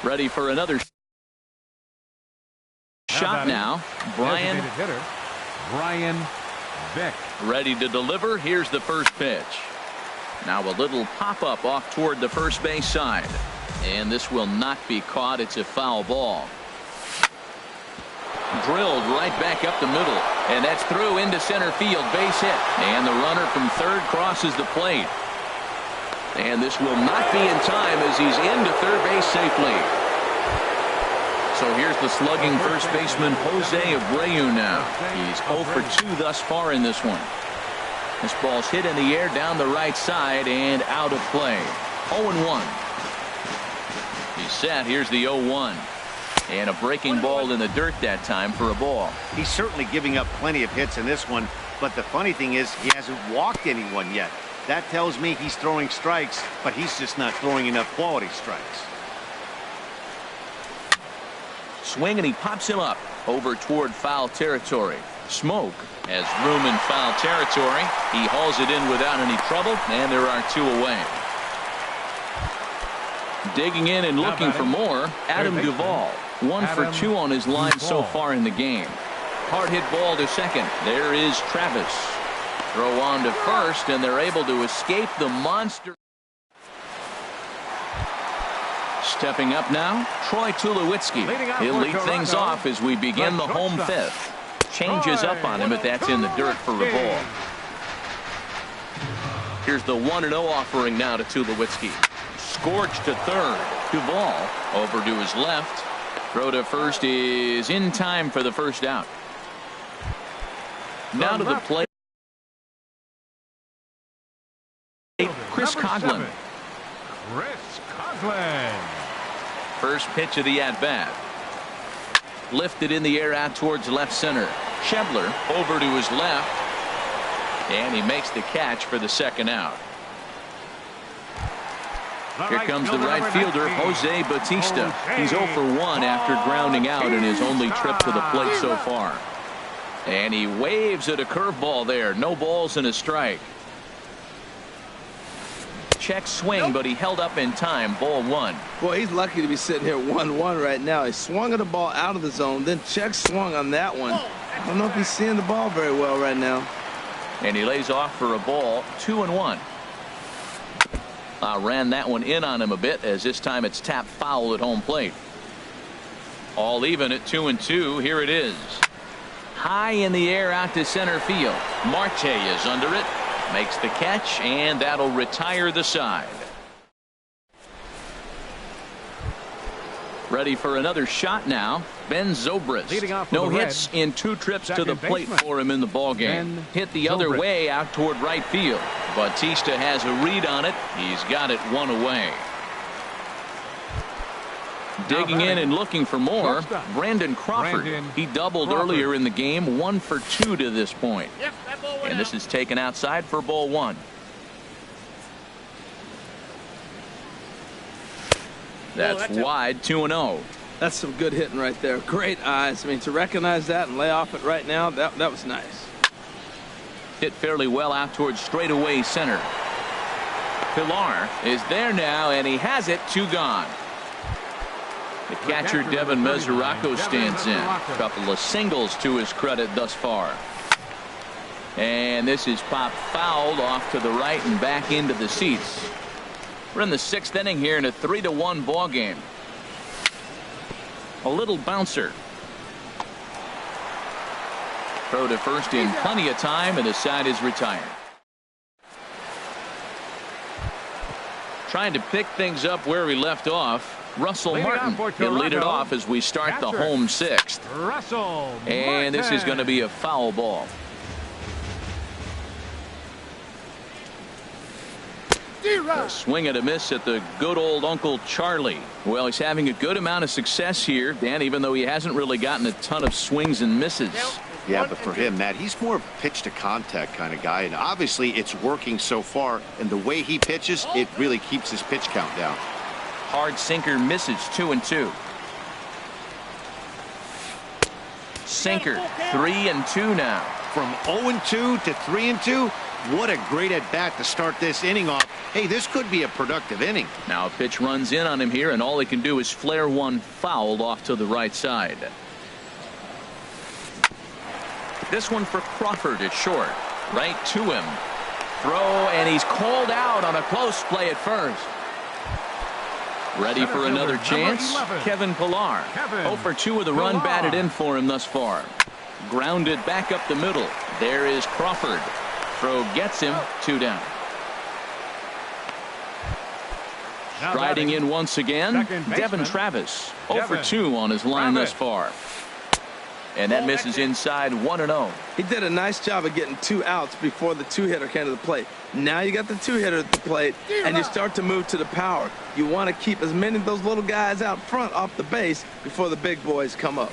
Ready for another shot now. Brian Beck. ready to deliver. Here's the first pitch. Now a little pop-up off toward the first base side. And this will not be caught. It's a foul ball. Drilled right back up the middle. And that's through into center field. Base hit. And the runner from third crosses the plate. And this will not be in time as he's into third base safely. So here's the slugging first baseman Jose Abreu now. He's 0 for 2 thus far in this one. This ball's hit in the air down the right side and out of play. 0-1. He's set. Here's the 0-1. And a breaking ball in the dirt that time for a ball. He's certainly giving up plenty of hits in this one, but the funny thing is he hasn't walked anyone yet. That tells me he's throwing strikes, but he's just not throwing enough quality strikes. Swing, and he pops him up over toward foul territory. Smoke has room in foul territory. He hauls it in without any trouble, and there are 2 away. Digging in and looking for more, Adam Duvall. 1 for 2 on his line so far in the game. Hard hit ball to second. There is Travis. Throw on to first, and they're able to escape the monster. Stepping up now, Troy Tulowitzki. He'll lead things off as we begin the home fifth. Changes up on him, but that's in the dirt for a ball. Here's the 1-0 offering now to Tulowitzki. Scorched to third. Duvall over to his left. Throw to first is in time for the first out. Now to the plate. Chris Coghlan. Chris Coghlan. First pitch of the at-bat. Lifted in the air out towards left center. Schebler over to his left. And he makes the catch for the second out. Here comes the right fielder, Jose Bautista. He's 0 for 1 after grounding out in his only trip to the plate so far. And he waves at a curveball there. No balls and a strike. Check swing, but he held up in time. Ball 1. Boy, he's lucky to be sitting here 1-1 right now. He swung at the ball out of the zone, then check swung on that one. I don't know if he's seeing the ball very well right now. And he lays off for a ball. 2-1. Ran that one in on him a bit, as this time it's tapped foul at home plate. All even at 2-2. Here it is. High in the air out to center field. Marte is under it. Makes the catch, and that'll retire the side. Ready for another shot now. Ben Zobrist. No hits in 2 trips to the plate for him in the ballgame. Hit the other way out toward right field. Bautista has a read on it. He's got it one away. Digging in and looking for more, Brandon Crawford. He doubled earlier in the game, 1 for 2 to this point. And this is taken outside for ball 1. That's wide, 2-0. That's some good hitting right there. Great eyes. I mean, to recognize that and lay off it right now, that was nice. Hit fairly well out towards straightaway center. Pilar is there now, and he has it. 2 gone. The catcher, Devin Mesoraco, stands in. A couple of singles to his credit thus far. And this is popped fouled off to the right and back into the seats. We're in the 6th inning here in a 3-1 ball game. A little bouncer. Throw to first in plenty of time, and the side is retired. Trying to pick things up where we left off. Russell Martin will lead it off as we start the home 6th. And this is going to be a foul ball. A swing and a miss at the good old Uncle Charlie. Well, he's having a good amount of success here, Dan, even though he hasn't really gotten a ton of swings and misses. Yeah, but for him, Matt, he's more of a pitch to contact kind of guy, and obviously it's working so far, and the way he pitches, it really keeps his pitch count down. Hard sinker misses, 2-2. Sinker, 3-2 now. From 0-2 to 3-2, what a great at bat to start this inning off. Hey, this could be a productive inning. Now a pitch runs in on him here, and all he can do is flare one fouled off to the right side. This one for Crawford at short. Right to him. Throw, and he's called out on a close play at first. Ready for another chance? Kevin Pilar. 0 for 2 with a run batted in for him thus far. Grounded back up the middle. There is Crawford. Throw gets him. 2 down. Striding in once again, Devin Travis. 0 for 2 on his line thus far. And that misses inside, 1-0. He did a nice job of getting 2 outs before the 2-hitter came to the plate. Now you got the 2-hitter at the plate, and you start to move to the power. You want to keep as many of those little guys out front off the base before the big boys come up.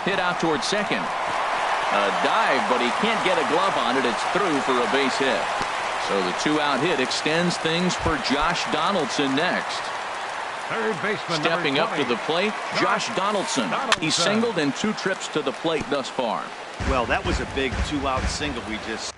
Hit out towards second. A dive, but he can't get a glove on it. It's through for a base hit. So the 2-out hit extends things for Josh Donaldson next. Third baseman stepping up to the plate, Josh Donaldson. He singled in 2 trips to the plate thus far. Well, that was a big 2-out single we just.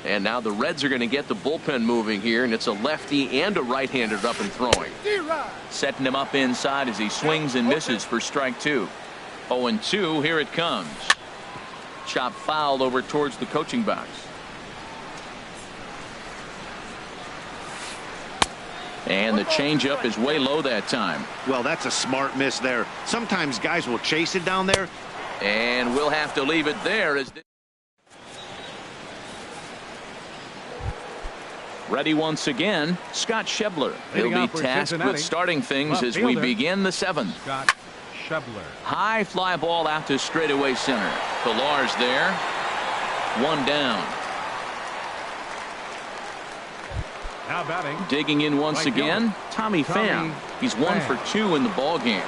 And now the Reds are going to get the bullpen moving here, and it's a lefty and a right-hander up and throwing. Setting him up inside as he swings and misses for strike 2. 0-2, here it comes. Chop fouled over towards the coaching box. And the changeup is way low that time. Well, that's a smart miss there. Sometimes guys will chase it down there. And we'll have to leave it there. As ready once again, Scott Schebler. He'll be tasked with starting things as we begin the 7th. Scott Schebler. High fly ball out to straightaway center. Pilar's there. 1 down. Now batting. Digging in once again, Tommy Pham. He's 1 for 2 in the ball game.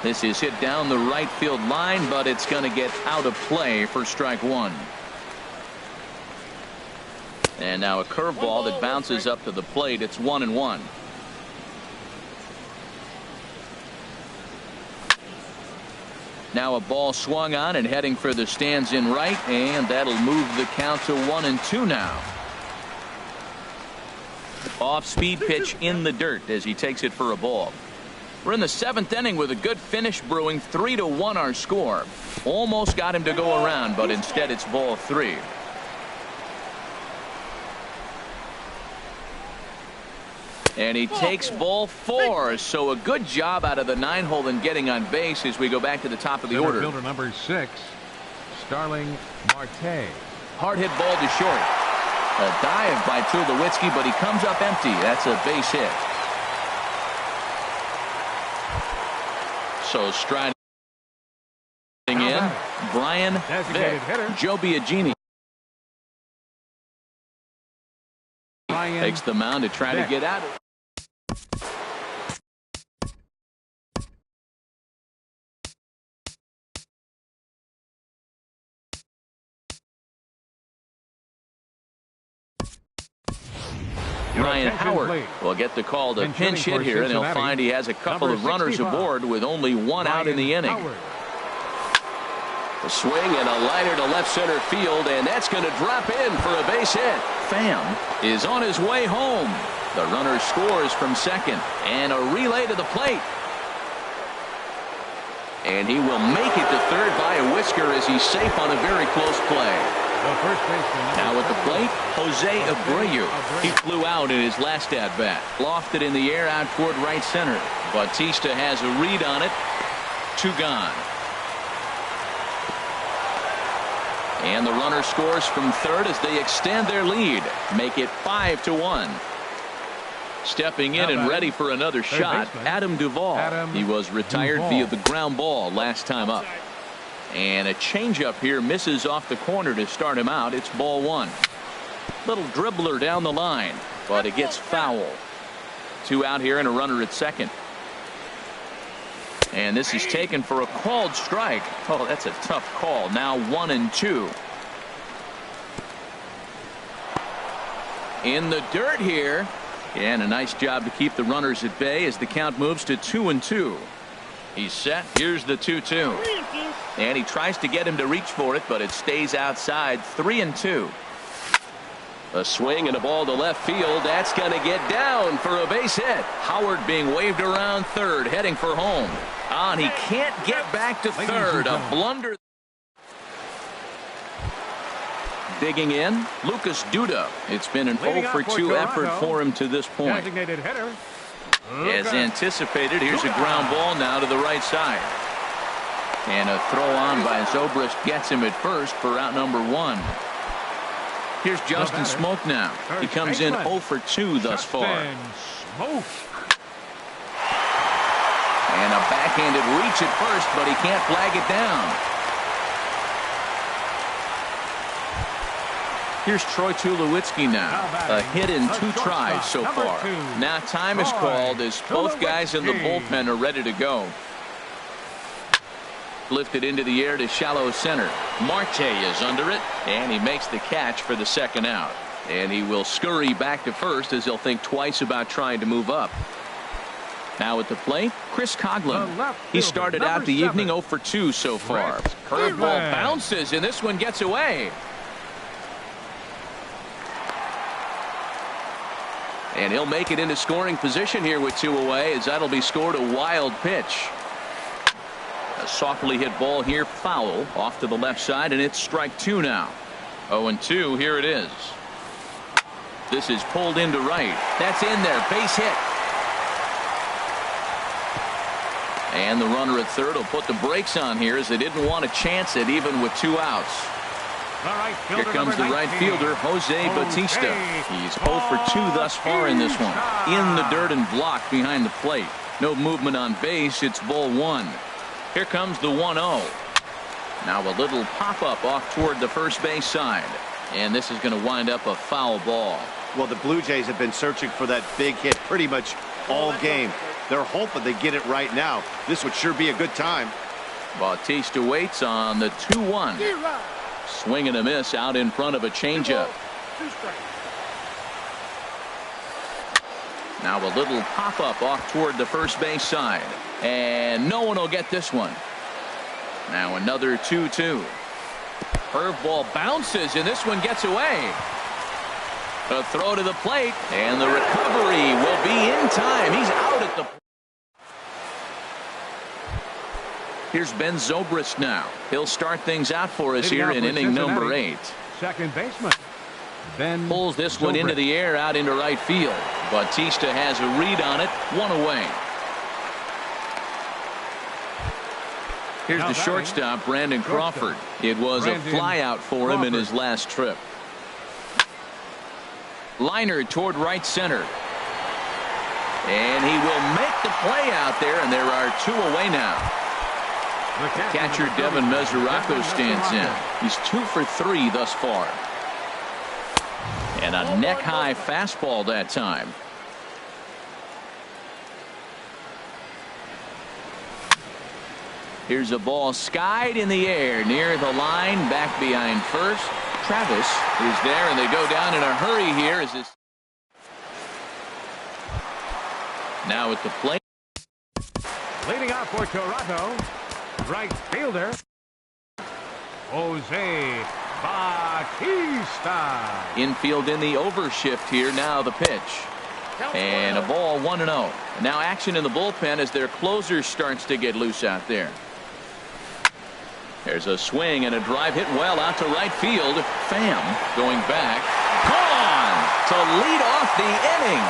This is hit down the right field line, but it's going to get out of play for strike 1. And now a curveball that bounces up to the plate. It's 1-1. Now a ball swung on and heading for the stands in right, and that'll move the count to 1-2 now. Off-speed pitch in the dirt as he takes it for a ball. We're in the 7th inning with a good finish brewing. 3-1 our score. Almost got him to go around, but instead it's ball 3. And he takes ball 4. So a good job out of the 9-hole in getting on base as we go back to the top of the order. Fielder number 6, Starling Marte. Hard hit ball to short. A dive by Tulowitzki, but he comes up empty. That's a base hit. So striding in, Brian Vick. Joe Biagini takes the mound to try to get out of it. Ryan Howard will get the call to pinch hit here, and he'll find he has a couple of runners aboard with only one out in the inning. A swing and a liner to left center field, and that's going to drop in for a base hit. Pham is on his way home. The runner scores from second, and a relay to the plate. And he will make it to third by a whisker as he's safe on a very close play. Now at the plate, Jose Abreu. He flew out in his last at-bat. Lofted in the air out toward right center. Bautista has a read on it. 2 gone. And the runner scores from third as they extend their lead. Make it 5-1. Stepping in and ready for another shot, Adam Duvall. He was retired via the ground ball last time up. And a changeup here misses off the corner to start him out. It's ball 1. Little dribbler down the line, but it gets foul. 2 out here and a runner at second. And this is taken for a called strike. Oh, that's a tough call. Now 1-2. In the dirt here. And a nice job to keep the runners at bay as the count moves to 2-2. He's set. Here's the 2-2. And he tries to get him to reach for it, but it stays outside. 3-2. A swing and a ball to left field. That's going to get down for a base hit. Howard being waved around third, heading for home. And he can't get back to third. A blunder. Digging in, Lucas Duda. It's been an 0-for-2 effort for him to this point. As anticipated, here's a ground ball now to the right side. And a throw on by Zobrist gets him at first for out number 1. Here's Justin Smoke now. He comes in 0-for-2 thus far. And a backhanded reach at first, but he can't flag it down. Here's Troy Tulowitzki now. A hit in 2 tries so far. Now time is called as both guys in the bullpen are ready to go. Lifted into the air to shallow center. Marte is under it, and he makes the catch for the second out. And he will scurry back to first as he'll think twice about trying to move up. Now at the plate, Chris Coghlan. He started out the evening 0-for-2 so far. Curveball bounces, and this one gets away. And he'll make it into scoring position here with 2 away, as that'll be scored a wild pitch. A softly hit ball here, foul off to the left side, and it's strike 2 now. 0-2, here it is. This is pulled into right. That's in there, base hit. And the runner at third will put the brakes on here as they didn't want to chance it even with 2 outs. Here comes the right fielder, Jose Bautista. He's 0-for-2 thus far in this one. In the dirt and blocked behind the plate. No movement on base. It's ball 1. Here comes the 1-0. Now a little pop-up off toward the first base side. And this is going to wind up a foul ball. Well, the Blue Jays have been searching for that big hit pretty much all game. They're hoping they get it right now. This would sure be a good time. Bautista waits on the 2-1. Swing and a miss out in front of a changeup. Now a little pop-up off toward the first base side. And no one will get this one. Now another 2-2. Curveball bounces, and this one gets away. A throw to the plate, and the recovery will be in time. He's out at the plate. Here's Ben Zobrist now. He'll start things out for us here in inning number 8. Second baseman Ben pulls this one into the air out into right field. Bautista has a read on it. 1 away. Here's the shortstop, Brandon Crawford. It was a flyout for him in his last trip. Liner toward right center. And he will make the play out there, and there are 2 away now. Catcher Devin Mesoraco stands in. He's 2 for 3 thus far. And a neck-high fastball that time. Here's a ball skied in the air near the line, back behind first. Travis is there, and they go down in a hurry here as this. Now at the plate. Leading off for Toronto, right fielder, Jose Bautista. Infield in the overshift here. Now the pitch. And a ball 1-0. Now action in the bullpen as their closer starts to get loose out there. There's a swing and a drive hit well out to right field. Pham going back. Gone to lead off the inning.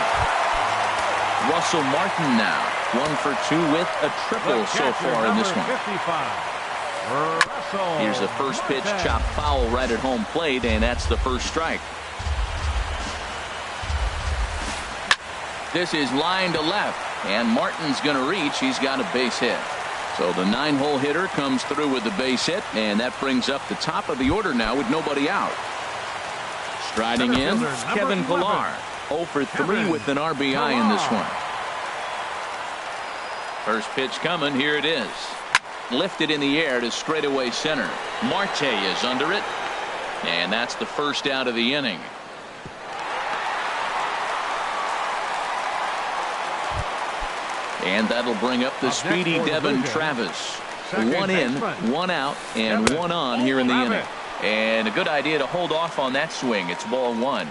Russell Martin now 1 for 2 with a triple so far in this one. 55. Here's the first pitch chopped foul right at home plate, and that's the first strike. This is line to left, and Martin's going to reach. He's got a base hit. So the 9-hole hitter comes through with the base hit, and that brings up the top of the order now with nobody out. Striding in, Kevin Pillar. 0 for 3 with an RBI in this one. First pitch coming. Here it is. Lifted in the air to straightaway center. Marte is under it, and that's the first out of the inning. And that'll bring up the speedy Devin Travis. 1 in, 1 out, and 1 on here in the inning. And a good idea to hold off on that swing. It's ball 1.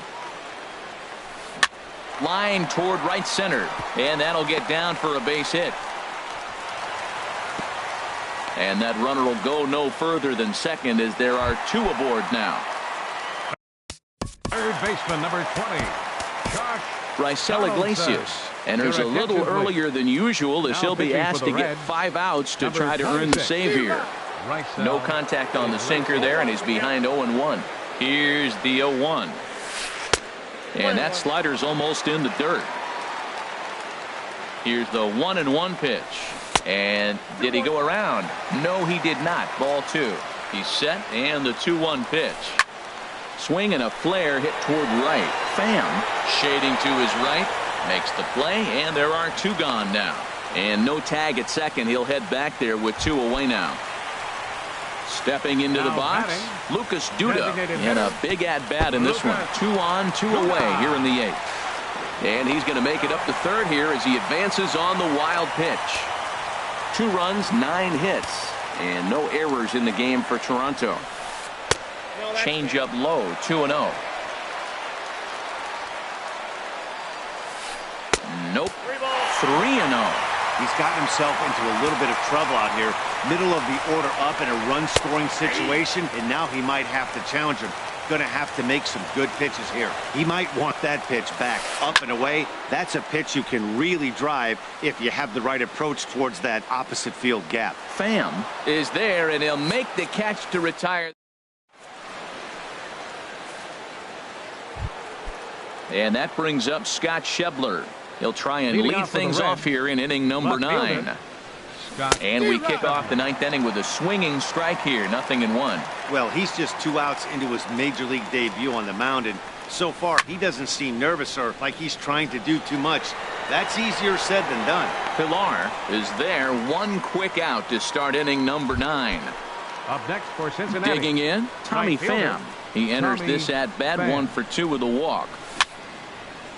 Line toward right center, and that'll get down for a base hit. And that runner will go no further than second as there are 2 aboard now. Third baseman number 20, Josh Raisel Iglesias enters a little earlier than usual as he'll be asked to get 5 outs to try to earn the save here. No contact on the sinker there, and he's behind 0-1. Here's the 0-1. And that slider's almost in the dirt. Here's the 1-1 pitch. And did he go around? No, he did not. Ball 2. He's set, and the 2-1 pitch. Swing and a flare hit toward right. Pham shading to his right. Makes the play, and there are 2 gone now. And no tag at second. He'll head back there with 2 away now. Stepping into the box, Lucas Duda, and a big at-bat in this one. 2 on, 2 away here in the 8th. And he's going to make it up to third here as he advances on the wild pitch. 2 runs, 9 hits, and no errors in the game for Toronto. Change up low, 2-0. Nope, 3-0. He's gotten himself into a little bit of trouble out here. Middle of the order up in a run-scoring situation, and now he might have to challenge him. Going to have to make some good pitches here. He might want that pitch back, up and away. That's a pitch you can really drive if you have the right approach towards that opposite field gap. Pham is there, and he'll make the catch to retire. And that brings up Scott Schebler. He'll try and lead things off here in inning number 9. And we kick off the 9th inning with a swinging strike here. 0-1. Well, he's just 2 outs into his major league debut on the mound, and so far he doesn't seem nervous or like he's trying to do too much. That's easier said than done. Pillar is there. 1 quick out to start inning number 9. Up next for Cincinnati, digging in, Tommy Pham. He enters this at bat 1 for 2 with a walk.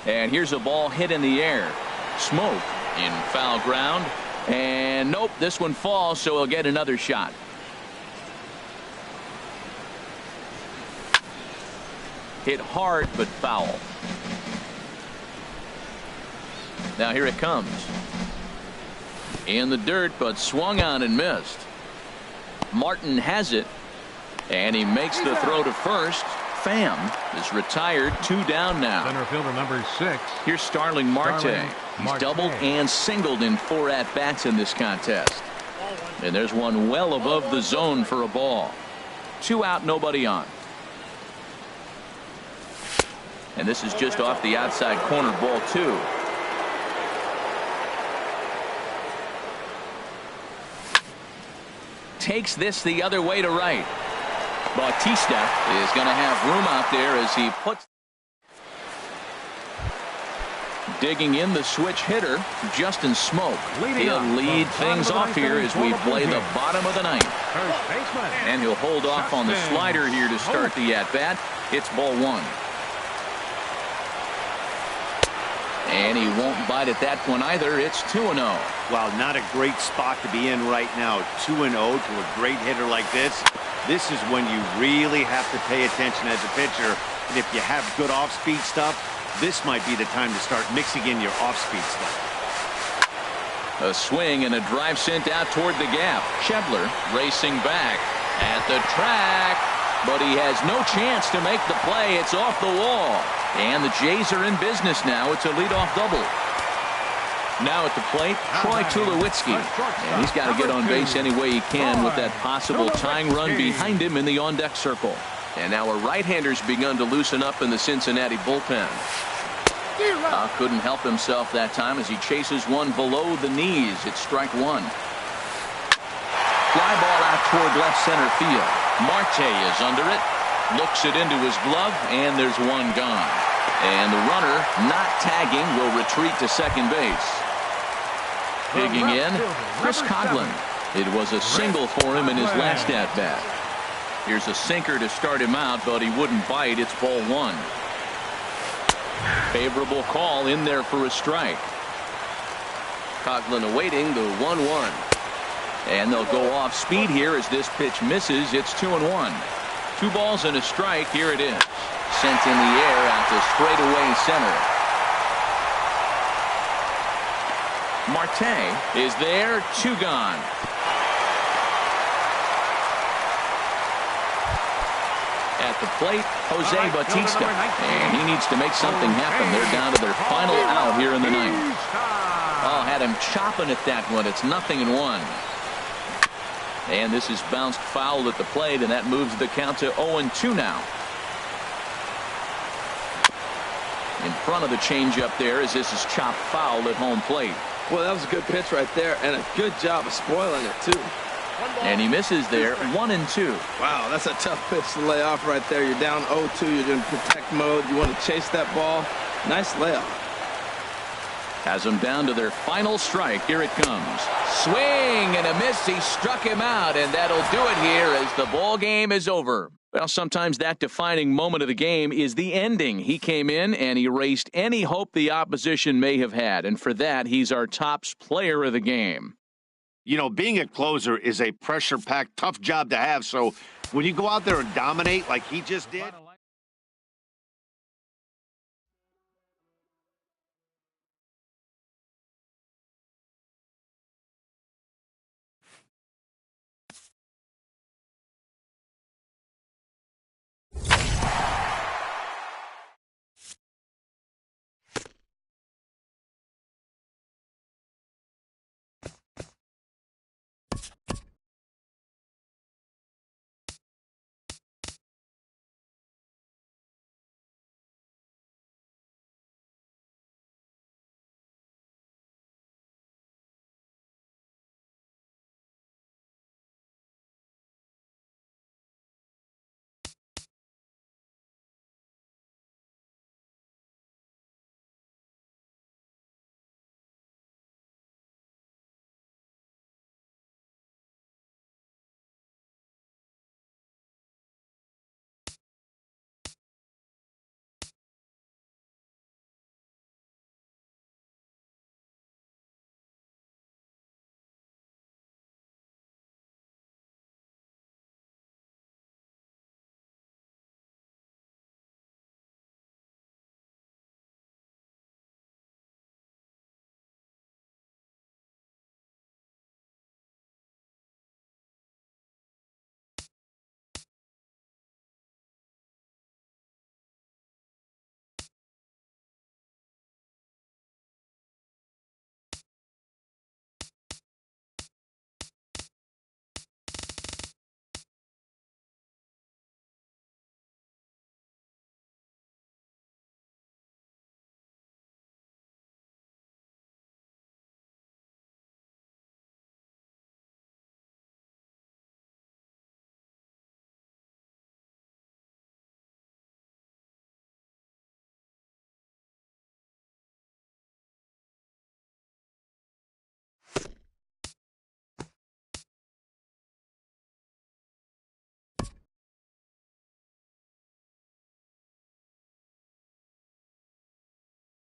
And here's a ball hit in the air. Smoke in foul ground. And nope, this one falls, so he'll get another shot. Hit hard, but foul. Now here it comes. In the dirt, but swung on and missed. Martin has it, and he makes the throw to first. Pham is retired. 2 down now. Center fielder number 6. Here's Starling Marte. He's doubled and singled in 4 at-bats in this contest. And there's one well above the zone for a ball. 2 out, nobody on. And this is just off the outside corner, ball 2. takes this the other way to right. Bautista is going to have room out there as he puts. Digging in the switch hitter, Justin Smoke. He'll lead things off here as we play the bottom of the ninth. And he'll hold off on the slider here to start the at-bat. It's ball one. And he won't bite at that one either. It's 2-0. Well, not a great spot to be in right now. 2-0 to a great hitter like this. This is when you really have to pay attention as a pitcher. And if you have good off-speed stuff, this might be the time to start mixing in your off-speed stuff. A swing and a drive sent out toward the gap. Schebler racing back at the track, but he has no chance to make the play. It's off the wall. And the Jays are in business now. It's a leadoff double. Now at the plate, Troy Tulowitzki. And he's got to get on base any way he can with that possible tying run behind him in the on-deck circle. And now a right-hander's begun to loosen up in the Cincinnati bullpen. Couldn't help himself that time as he chases one below the knees. It's strike one. Fly ball out toward left center field. Marte is under it. Looks it into his glove, and there's one gone. And the runner, not tagging, will retreat to second base. Digging in, Chris Coghlan. It was a single for him in his last at-bat. Here's a sinker to start him out, but he wouldn't bite. It's ball one. Favorable call in there for a strike. Coghlan awaiting the 1-1. And they'll go off speed here as this pitch misses. It's 2-1. 2 balls and a strike. Here it is. Sent in the air out to straightaway center. Marte is there. 2 gone. At the plate, Jose Bautista. And he needs to make something happen. They're down to their final out here in the ninth. Oh, had him chopping at that one. It's 0-1. And this is bounced foul at the plate, and that moves the count to 0-2 now. In front of the changeup there as this is chopped foul at home plate. Well, that was a good pitch right there, and a good job of spoiling it, too. And he misses there, 1-2. Wow, that's a tough pitch to lay off right there. You're down 0-2. You're in protect mode. You want to chase that ball. Nice layoff. Has them down to their final strike. Here it comes. Swing and a miss. He struck him out, and that'll do it here as the ball game is over. Well, sometimes that defining moment of the game is the ending. He came in and erased any hope the opposition may have had, and for that, he's our top player of the game. You know, being a closer is a pressure-packed, tough job to have, so when you go out there and dominate like he just did.